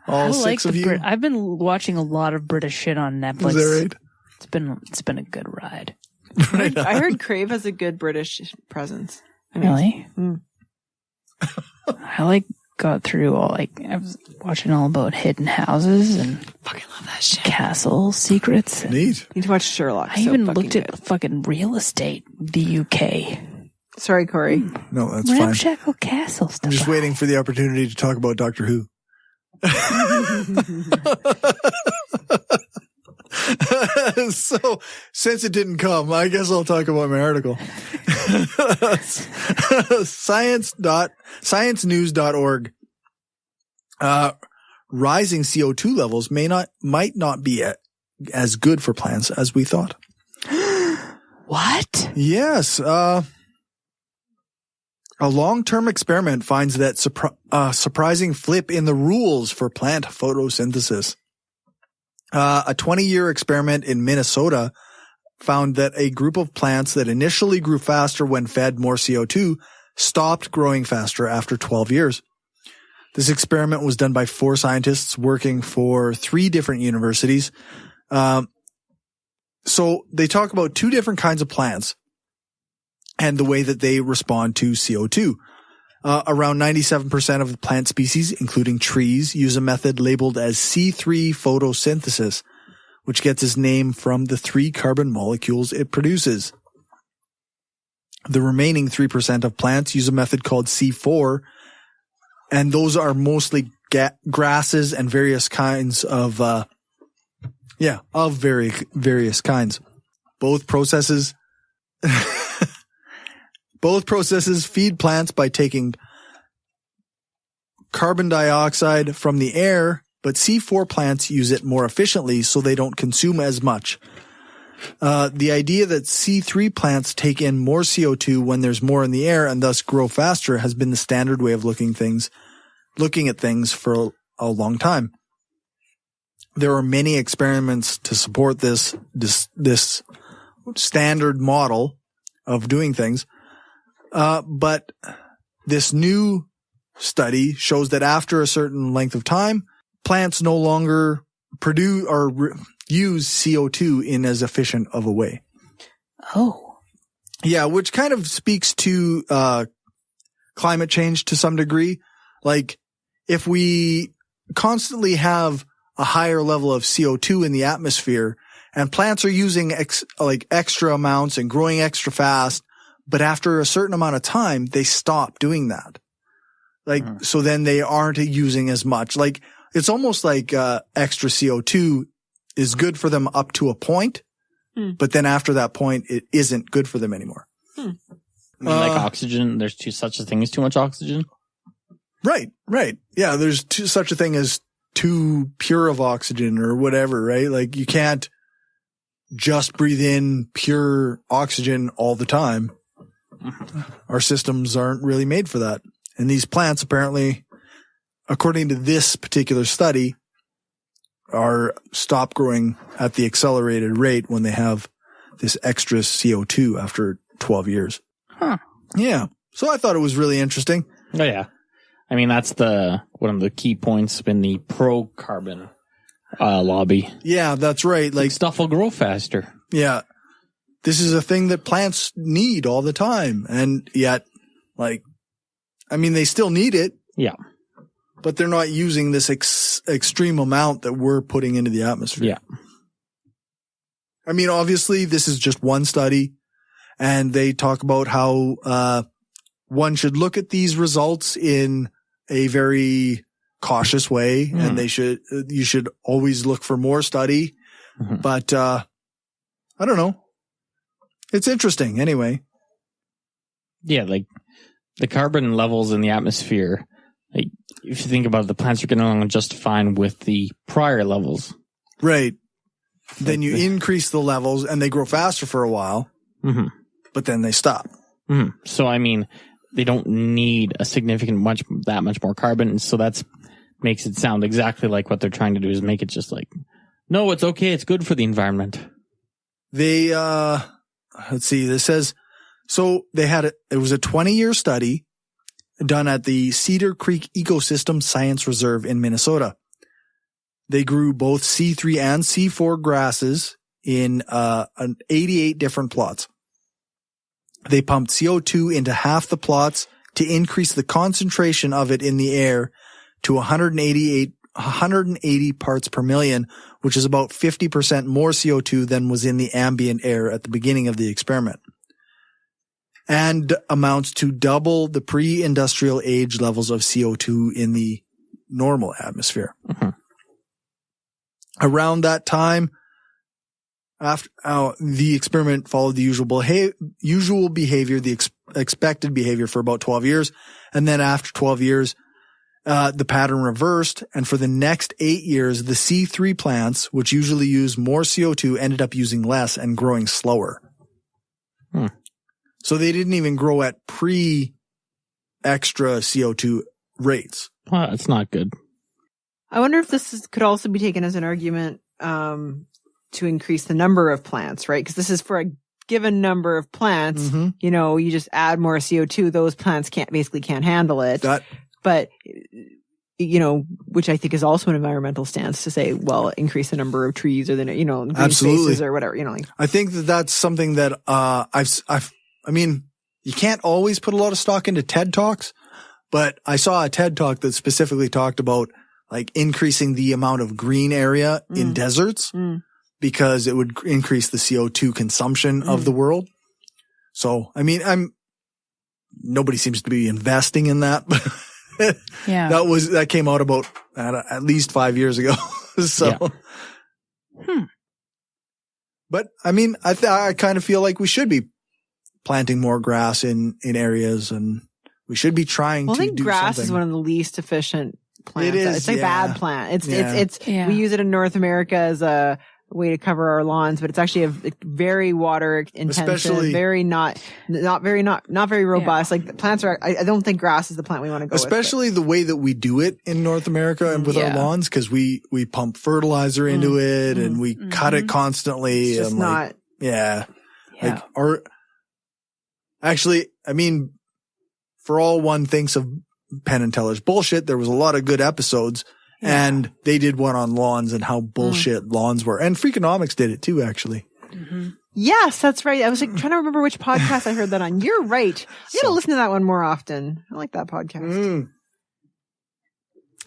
all six of you. I've been watching a lot of British shit on Netflix. Is that right? It's been a good ride. Right on. I heard Crave has a good British presence. Really? I got through I was watching all about hidden houses and Fucking love that shit. castle secrets. Neat. Need to watch Sherlock. I even looked at fucking real estate, the UK. Sorry, Corey. No, that's fine. Ramshackle castle stuff. I'm just waiting for the opportunity to talk about Doctor Who. So, since it didn't come, I guess I'll talk about my article. Sciencenews.org. Rising CO2 levels might not be as good for plants as we thought. What? Yes. A long-term experiment finds that surprising flip in the rules for plant photosynthesis. A 20-year experiment in Minnesota found that a group of plants that initially grew faster when fed more CO2 stopped growing faster after 12 years. This experiment was done by 4 scientists working for 3 different universities. So they talk about 2 different kinds of plants and the way that they respond to CO2. Around 97% of the plant species, including trees, use a method labeled as C3 photosynthesis, which gets its name from the 3 carbon molecules it produces. The remaining 3% of plants use a method called C4, and those are mostly grasses and various kinds of, various kinds. Both processes feed plants by taking carbon dioxide from the air, but C4 plants use it more efficiently so they don't consume as much. The idea that C3 plants take in more CO2 when there's more in the air and thus grow faster has been the standard way of looking at things for a long time. There are many experiments to support this standard model of doing things. But this new study shows that after a certain length of time, plants no longer produce or use CO2 in as efficient of a way. Oh. Yeah, which kind of speaks to climate change to some degree. Like, if we constantly have a higher level of CO2 in the atmosphere and plants are using extra amounts and growing extra fast, but after a certain amount of time, they stop doing that. So then they aren't using as much. Like, it's almost like extra CO2 is good for them up to a point, but then after that point, it isn't good for them anymore. I mean, like oxygen, there's such a thing as too much oxygen. Right. Yeah, there's such a thing as too pure of oxygen or whatever, right? Like, you can't just breathe in pure oxygen all the time. Our systems aren't really made for that. And these plants apparently according to this particular study, stop growing at the accelerated rate when they have this extra CO2 after 12 years. Huh. Yeah. So I thought it was really interesting. Oh, yeah. I mean, that's one of the key points in the pro-carbon lobby. Yeah, that's right. Like, stuff will grow faster. Yeah. This is a thing that plants need all the time. And yet, like, I mean, they still need it. Yeah. But they're not using this extreme amount that we're putting into the atmosphere. Yeah. I mean, obviously, this is just one study, and they talk about how one should look at these results in a very cautious way, and you should always look for more study. Mm-hmm. But I don't know. It's interesting anyway. Yeah, like the carbon levels in the atmosphere, like if you think about it, the plants are getting along just fine with the prior levels. Right. Then you increase the levels and they grow faster for a while, mm-hmm. but then they stop. Mm-hmm. So, I mean, they don't need a that much more carbon. And so makes it sound exactly like what they're trying to do is make it just like, no, it's okay. It's good for the environment. They, let's see, this says, so it was a 20-year study done at the Cedar Creek Ecosystem Science Reserve in Minnesota. They grew both C3 and C4 grasses in 88 different plots. They pumped CO2 into half the plots to increase the concentration of it in the air to 180 parts per million, which is about 50% more CO2 than was in the ambient air at the beginning of the experiment, and amounts to double the pre-industrial age levels of CO2 in the normal atmosphere. Mm-hmm. Around that time, after the experiment followed the usual behavior, the expected behavior for about 12 years. And then after 12 years, the pattern reversed. And for the next 8 years, the C3 plants, which usually use more CO2, ended up using less and growing slower. So they didn't even grow at pre-extra CO2 rates. Well, that's not good. I wonder if this could also be taken as an argument to increase the number of plants, right? Because this is for a given number of plants. Mm-hmm. You know, you just add more CO2; those plants can't handle it. But you know, which I think is also an environmental stance to say, well, increase the number of trees or green spaces or whatever. You know, I think that's something that I mean, you can't always put a lot of stock into TED Talks, but I saw a TED Talk that specifically talked about like increasing the amount of green area in deserts because it would increase the CO2 consumption of the world. So, I mean, nobody seems to be investing in that, but yeah, that came out about at least 5 years ago. So, but I mean, I kind of feel like we should be planting more grass in areas, and we should be trying to do something. I think grass is one of the least efficient plants. It is. It's a bad plant. We use it in North America as a way to cover our lawns, but it's actually a very water intensive, very not very robust. Like the plants are, I don't think grass is the plant we want to go especially with. The way that we do it in North America and with our lawns, because we pump fertilizer into it and we cut it constantly. It's just not. Like actually, I mean, for all one thinks of Penn and Teller's bullshit, there was a lot of good episodes, and they did one on lawns and how bullshit lawns were. And Freakonomics did it too, actually. Mm-hmm. Yes, that's right. I was like trying to remember which podcast I heard that on. You're right. I gotta listen to that one more often. I like that podcast.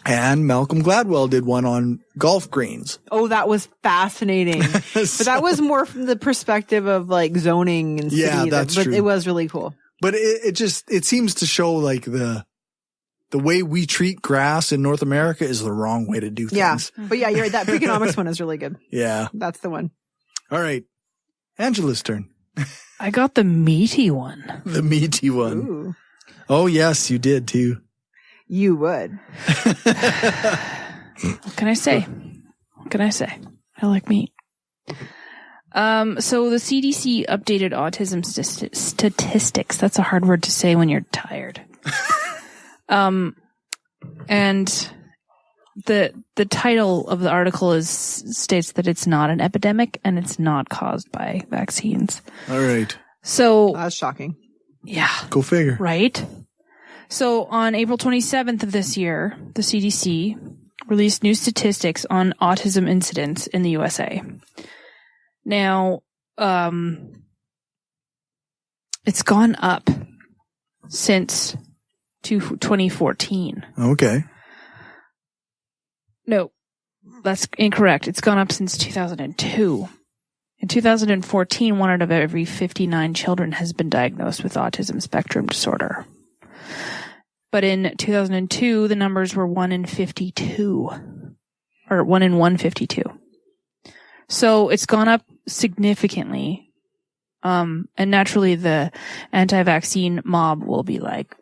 And Malcolm Gladwell did one on golf greens. Oh, that was fascinating. But that was more from the perspective of like zoning and city. Yeah, that's true. But it was really cool. But it seems to show like the way we treat grass in North America is the wrong way to do things. Yeah. But yeah, you're right. That Freakonomics one is really good. Yeah. That's the one. All right. Angela's turn. I got the meaty one. The meaty one. Ooh. Oh, yes, you did too. You would. What can I say? I like meat. So the CDC updated autism statistics. That's a hard word to say when you're tired. And the title of the article states that it's not an epidemic and it's not caused by vaccines. All right. So that's shocking. Yeah. Go figure. Right. So on April 27th of this year, the CDC released new statistics on autism incidents in the USA. Now, it's gone up since 2014. Okay. No, that's incorrect. It's gone up since 2002. In 2014, 1 out of every 59 children has been diagnosed with autism spectrum disorder. But in 2002, the numbers were 1 in 52. Or 1 in 152. So it's gone up significantly. And naturally the anti-vaccine mob will be like,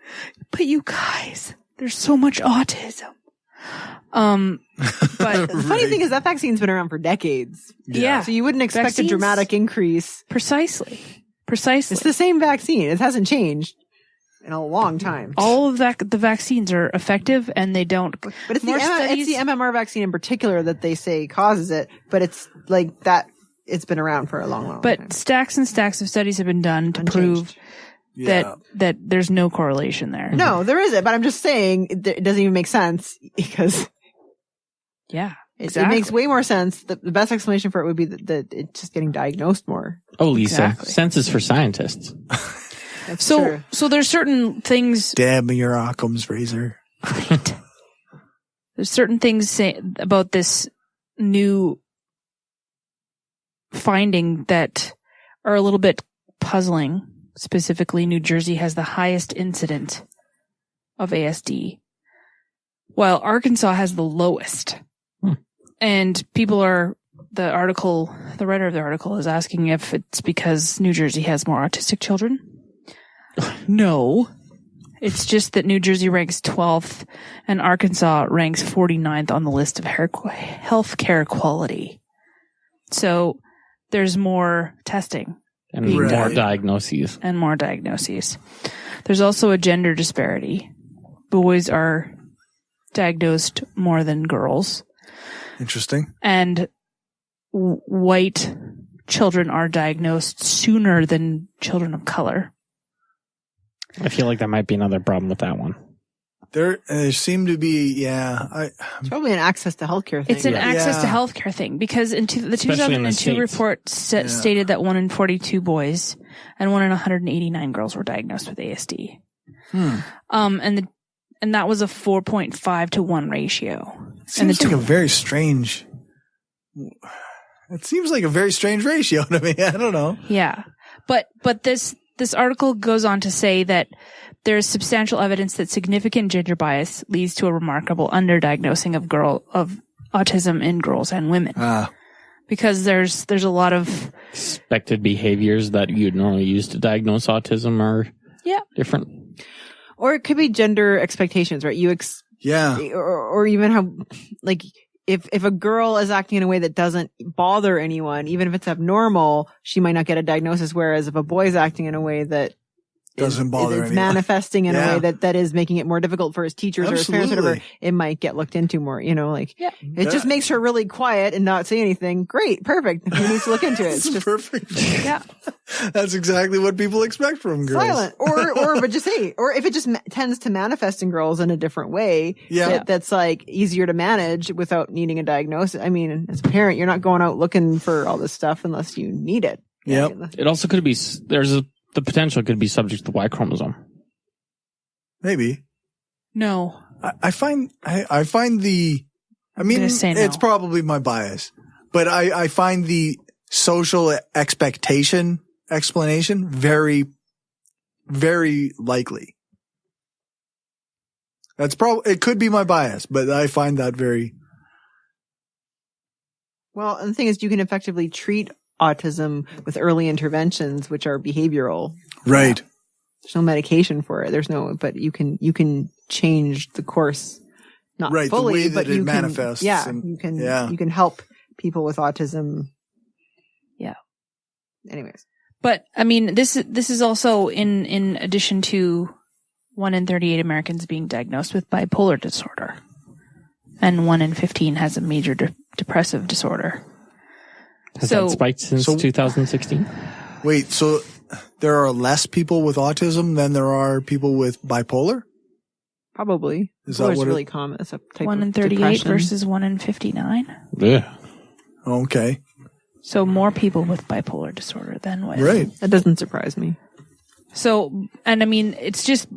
but you guys, there's so much autism. But the funny thing is that vaccine's been around for decades. Yeah. So you wouldn't expect a dramatic increase. Precisely. It's the same vaccine. It hasn't changed in a long time. All of the vaccines are effective and they don't. But it's the MMR vaccine in particular that they say causes it. But it's like that. It's been around for a long time. But stacks and stacks of studies have been done to prove that there's no correlation there. No, there isn't. But I'm just saying it doesn't even make sense because. Yeah. Exactly. It makes way more sense. The best explanation for it would be that it's just getting diagnosed more. Oh, Lisa, sense is for scientists. That's true. So there's certain things. Damn your Occam's razor. Right. There's certain things about this new finding that are a little bit puzzling. Specifically, New Jersey has the highest incident of ASD, while Arkansas has the lowest. And the writer of the article is asking if it's because New Jersey has more autistic children. No. It's just that New Jersey ranks 12th and Arkansas ranks 49th on the list of healthcare quality. So there's more testing. And more diagnoses. And more diagnoses. There's also a gender disparity. Boys are diagnosed more than girls. Interesting. And white children are diagnosed sooner than children of color. I feel like that might be another problem with that one. There seem to be, it's probably an access to healthcare thing. It's an access to healthcare thing because the 2002 report stated that 1 in 42 boys and 1 in 189 girls were diagnosed with ASD. And that was a 4.5 to 1 ratio. It seems like a very strange. It seems like a very strange ratio to me. I don't know. Yeah, but this article goes on to say that there is substantial evidence that significant gender bias leads to a remarkable underdiagnosing of autism in girls and women. Because there's a lot of expected behaviors that you'd normally use to diagnose autism are different. Or it could be gender expectations, right? Or even how, like, if a girl is acting in a way that doesn't bother anyone, even if it's abnormal, she might not get a diagnosis. Whereas if a boy is acting in a way that doesn't bother anyone, manifesting in a way that is making it more difficult for his teachers or his parents, or whatever, it might get looked into more. It just makes her really quiet and not say anything. Great, perfect. Who needs to look into it? It's just perfect. Yeah, that's exactly what people expect from girls. Silent, but just say, or if it just tends to manifest in girls in a different way, that's like easier to manage without needing a diagnosis. I mean, as a parent, you're not going out looking for all this stuff unless you need it. Yep. It also could be the potential could be subject to the Y chromosome. Maybe. No. I find it's probably my bias, but I find the social expectation explanation very, very likely. It could be my bias, but I find that very. Well, and the thing is, you can effectively treat autism with early interventions, which are behavioral. Right. There's no medication for it. But you can change the course, not fully, the way but that it you manifests. You can help people with autism. Yeah. Anyways. But I mean, this is also in addition to 1 in 38 Americans being diagnosed with bipolar disorder. And 1 in 15 has a major depressive disorder. Has that spiked since 2016? Wait, so there are less people with autism than there are people with bipolar? Probably. Is that what really common? It's a type 1 of in 38 depression. versus 1 in 59. Yeah. Okay. So more people with bipolar disorder than with. Right. That doesn't surprise me. So, and I mean, it's just,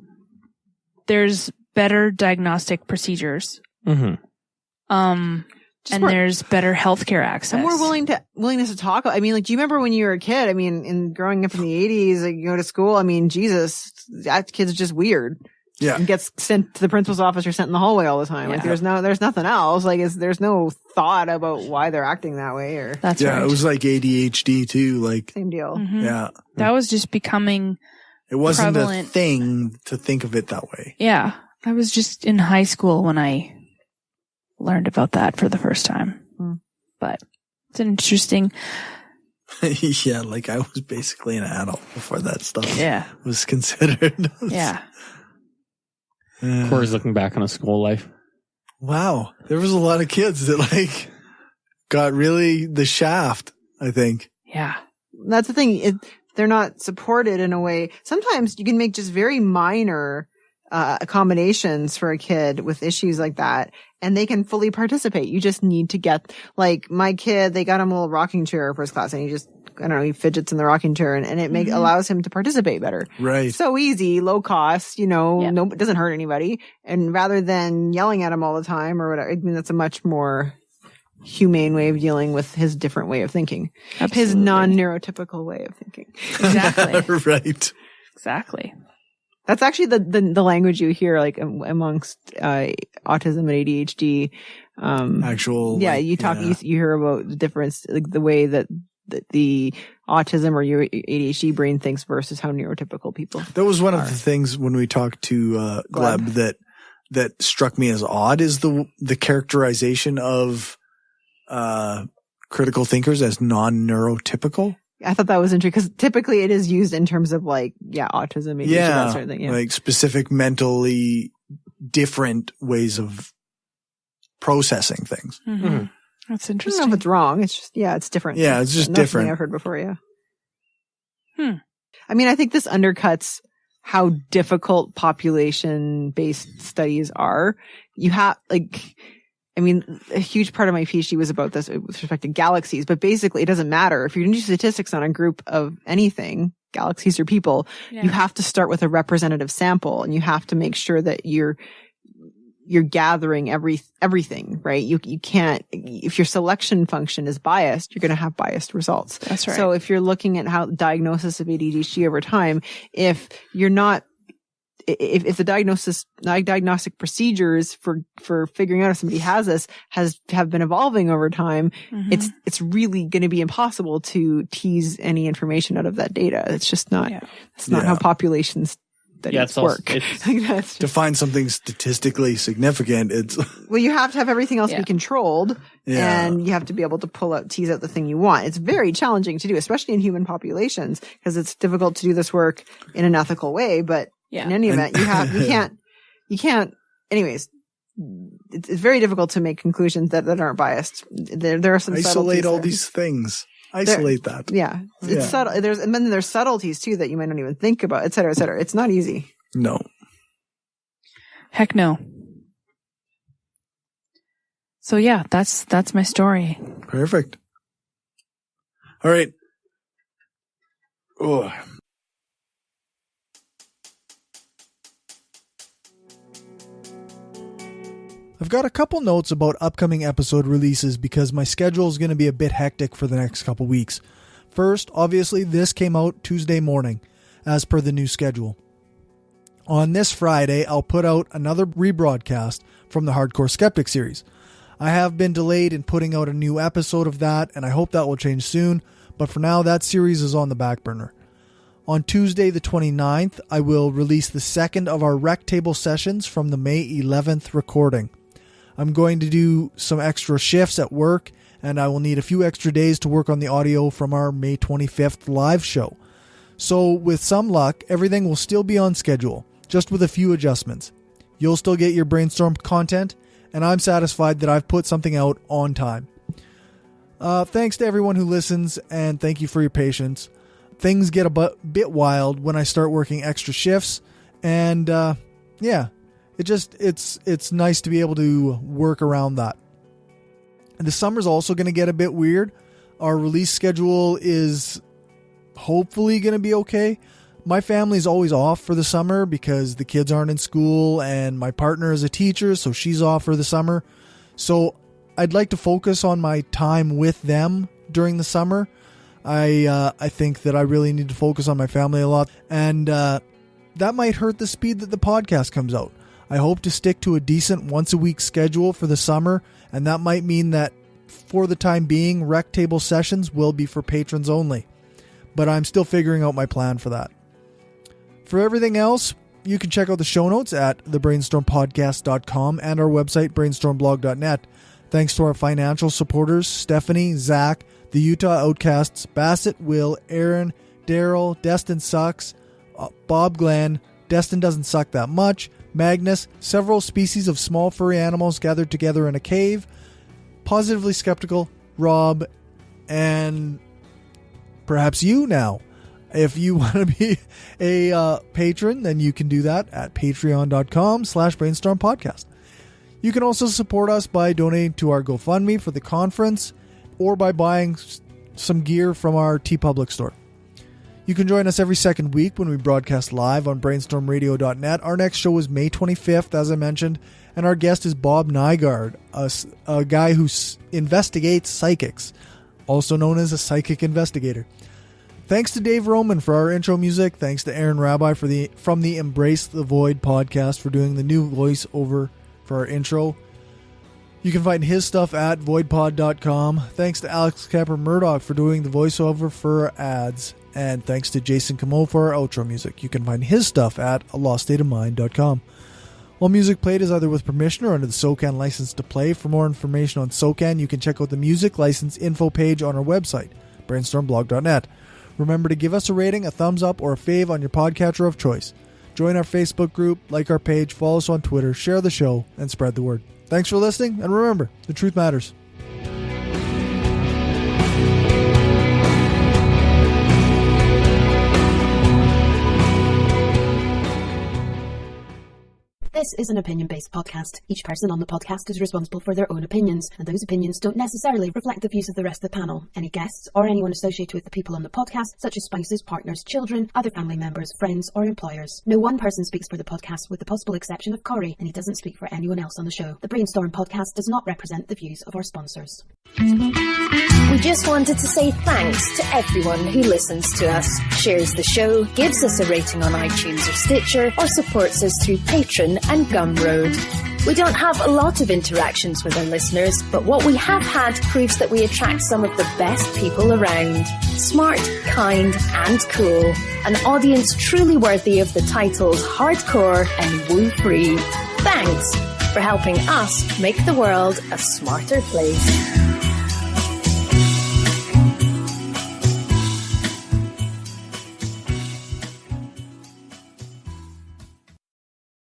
there's better diagnostic procedures. Mm-hmm. There's better healthcare access. And more willingness to talk. I mean, like, do you remember when you were a kid? I mean, in growing up in the 80s, like, you go to school. I mean, Jesus, that kid's just weird. Yeah. And gets sent to the principal's office or sent in the hallway all the time. Yeah. Like, there's nothing else. Like, there's no thought about why they're acting that way or. That's yeah, right. it was like ADHD too. Like, same deal. Mhm. yeah. That was just becoming It wasn't prevalent. a thing to think of it that way. Yeah. I was just in high school when I learned about that for the first time. But it's an interesting. Yeah, like I was basically an adult before that stuff was considered. Yeah. Cory's looking back on his school life. Wow. There was a lot of kids that like got really the shaft, I think. Yeah. That's the thing. They're not supported in a way. Sometimes you can make just very minor accommodations for a kid with issues like that, and they can fully participate. You just need to get, like, my kid, they got him a little rocking chair for his class, and he just, I don't know, he fidgets in the rocking chair, and it allows him to participate better. Right. So easy, low cost, no, it doesn't hurt anybody. And rather than yelling at him all the time or whatever, I mean, that's a much more humane way of dealing with his different way of thinking. Absolutely. His non-neurotypical way of thinking. Exactly. Right. Exactly. That's actually the language you hear, like, amongst autism and ADHD. Actual. Yeah, like, you talk. You hear about the difference, like the way that the autism or your ADHD brain thinks versus how neurotypical people. That was one of the things when we talked to Gleb that struck me as odd is the characterization of critical thinkers as non-neurotypical. I thought that was interesting because typically it is used in terms of like, autism, ADHD, that sort of thing. Yeah. Like specific mentally different ways of processing things. Mm-hmm. Mm-hmm. That's I don't interesting. know if it's wrong. It's just, it's different. Yeah, it's just Not something different. I've heard before. Yeah. I mean, I think this undercuts how difficult population-based studies are. You have, like, I mean, a huge part of my PhD was about this with respect to galaxies, but basically it doesn't matter. If you're going to do statistics on a group of anything, galaxies or people, you have to start with a representative sample, and you have to make sure that you're gathering everything, right? You can't, if your selection function is biased, you're going to have biased results. That's right. So if you're looking at how diagnosis of ADHD over time, if you're not, if the diagnostic procedures for figuring out if somebody has this have been evolving over time, it's really going to be impossible to tease any information out of that data. It's just not, it's not how populations studies work. To find something statistically significant, it's well, you have to have everything else be controlled, and you have to be able to tease out the thing you want. It's very challenging to do, especially in human populations, because it's difficult to do this work in an ethical way. But in any event, you can't. Anyways, it's very difficult to make conclusions that aren't biased. There are some isolate all these things. Isolate that. Yeah. It's subtle. And then there's subtleties too that you might not even think about, et cetera, et cetera. It's not easy. No. Heck no. So yeah, that's my story. Perfect. All right. Oh. I've got a couple notes about upcoming episode releases because my schedule is going to be a bit hectic for the next couple weeks. First, obviously, this came out Tuesday morning, as per the new schedule. On this Friday, I'll put out another rebroadcast from the Hardcore Skeptic series. I have been delayed in putting out a new episode of that, and I hope that will change soon, but for now, that series is on the back burner. On Tuesday the 29th, I will release the second of our Rec Table sessions from the May 11th recording. I'm going to do some extra shifts at work, and I will need a few extra days to work on the audio from our May 25th live show. So with some luck, everything will still be on schedule, just with a few adjustments. You'll still get your Brainstorm content, and I'm satisfied that I've put something out on time. Thanks to everyone who listens, and thank you for your patience. Things get a bit wild when I start working extra shifts, and it's nice to be able to work around that. And the summer's also going to get a bit weird. Our release schedule is hopefully going to be okay. My family's always off for the summer because the kids aren't in school, and my partner is a teacher, so she's off for the summer. So I'd like to focus on my time with them during the summer. I think that I really need to focus on my family a lot, and that might hurt the speed that the podcast comes out. I hope to stick to a decent once-a-week schedule for the summer, and that might mean that for the time being, Rec Table sessions will be for patrons only. But I'm still figuring out my plan for that. For everything else, you can check out the show notes at thebrainstormpodcast.com and our website, brainstormblog.net. Thanks to our financial supporters, Stephanie, Zach, the Utah Outcasts, Bassett, Will, Aaron, Daryl, Destin Sucks, Bob Glenn, Destin Doesn't Suck That Much, Magnus, several species of small furry animals gathered together in a cave, Positively Skeptical, Rob, and perhaps you now. If you want to be a patron, then you can do that at patreon.com/brainstormpodcast. You can also support us by donating to our GoFundMe for the conference or by buying some gear from our TeePublic store. You can join us every second week when we broadcast live on brainstormradio.net. Our next show is May 25th, as I mentioned, and our guest is Bob Nygaard, a guy who investigates psychics, also known as a psychic investigator. Thanks to Dave Roman for our intro music. Thanks to Aaron Rabbi from the Embrace the Void podcast for doing the new voiceover for our intro. You can find his stuff at voidpod.com. Thanks to Alex Capper-Murdoch for doing the voiceover for our ads. And thanks to Jason Camo for our outro music. You can find his stuff at aloststateofmind.com. All music played is either with permission or under the SOCAN license to play. For more information on SOCAN, you can check out the music license info page on our website, brainstormblog.net. Remember to give us a rating, a thumbs up, or a fave on your podcatcher of choice. Join our Facebook group, like our page, follow us on Twitter, share the show, and spread the word. Thanks for listening, and remember, the truth matters. This is an opinion-based podcast. Each person on the podcast is responsible for their own opinions, and those opinions don't necessarily reflect the views of the rest of the panel. Any guests or anyone associated with the people on the podcast, such as spouses, partners, children, other family members, friends, or employers. No one person speaks for the podcast with the possible exception of Cory, and he doesn't speak for anyone else on the show. The Brainstorm podcast does not represent the views of our sponsors. We just wanted to say thanks to everyone who listens to us, shares the show, gives us a rating on iTunes or Stitcher, or supports us through Patreon and Gumroad. We don't have a lot of interactions with our listeners, but what we have had proves that we attract some of the best people around. Smart, kind, and cool. An audience truly worthy of the titles hardcore and woo-free. Thanks for helping us make the world a smarter place.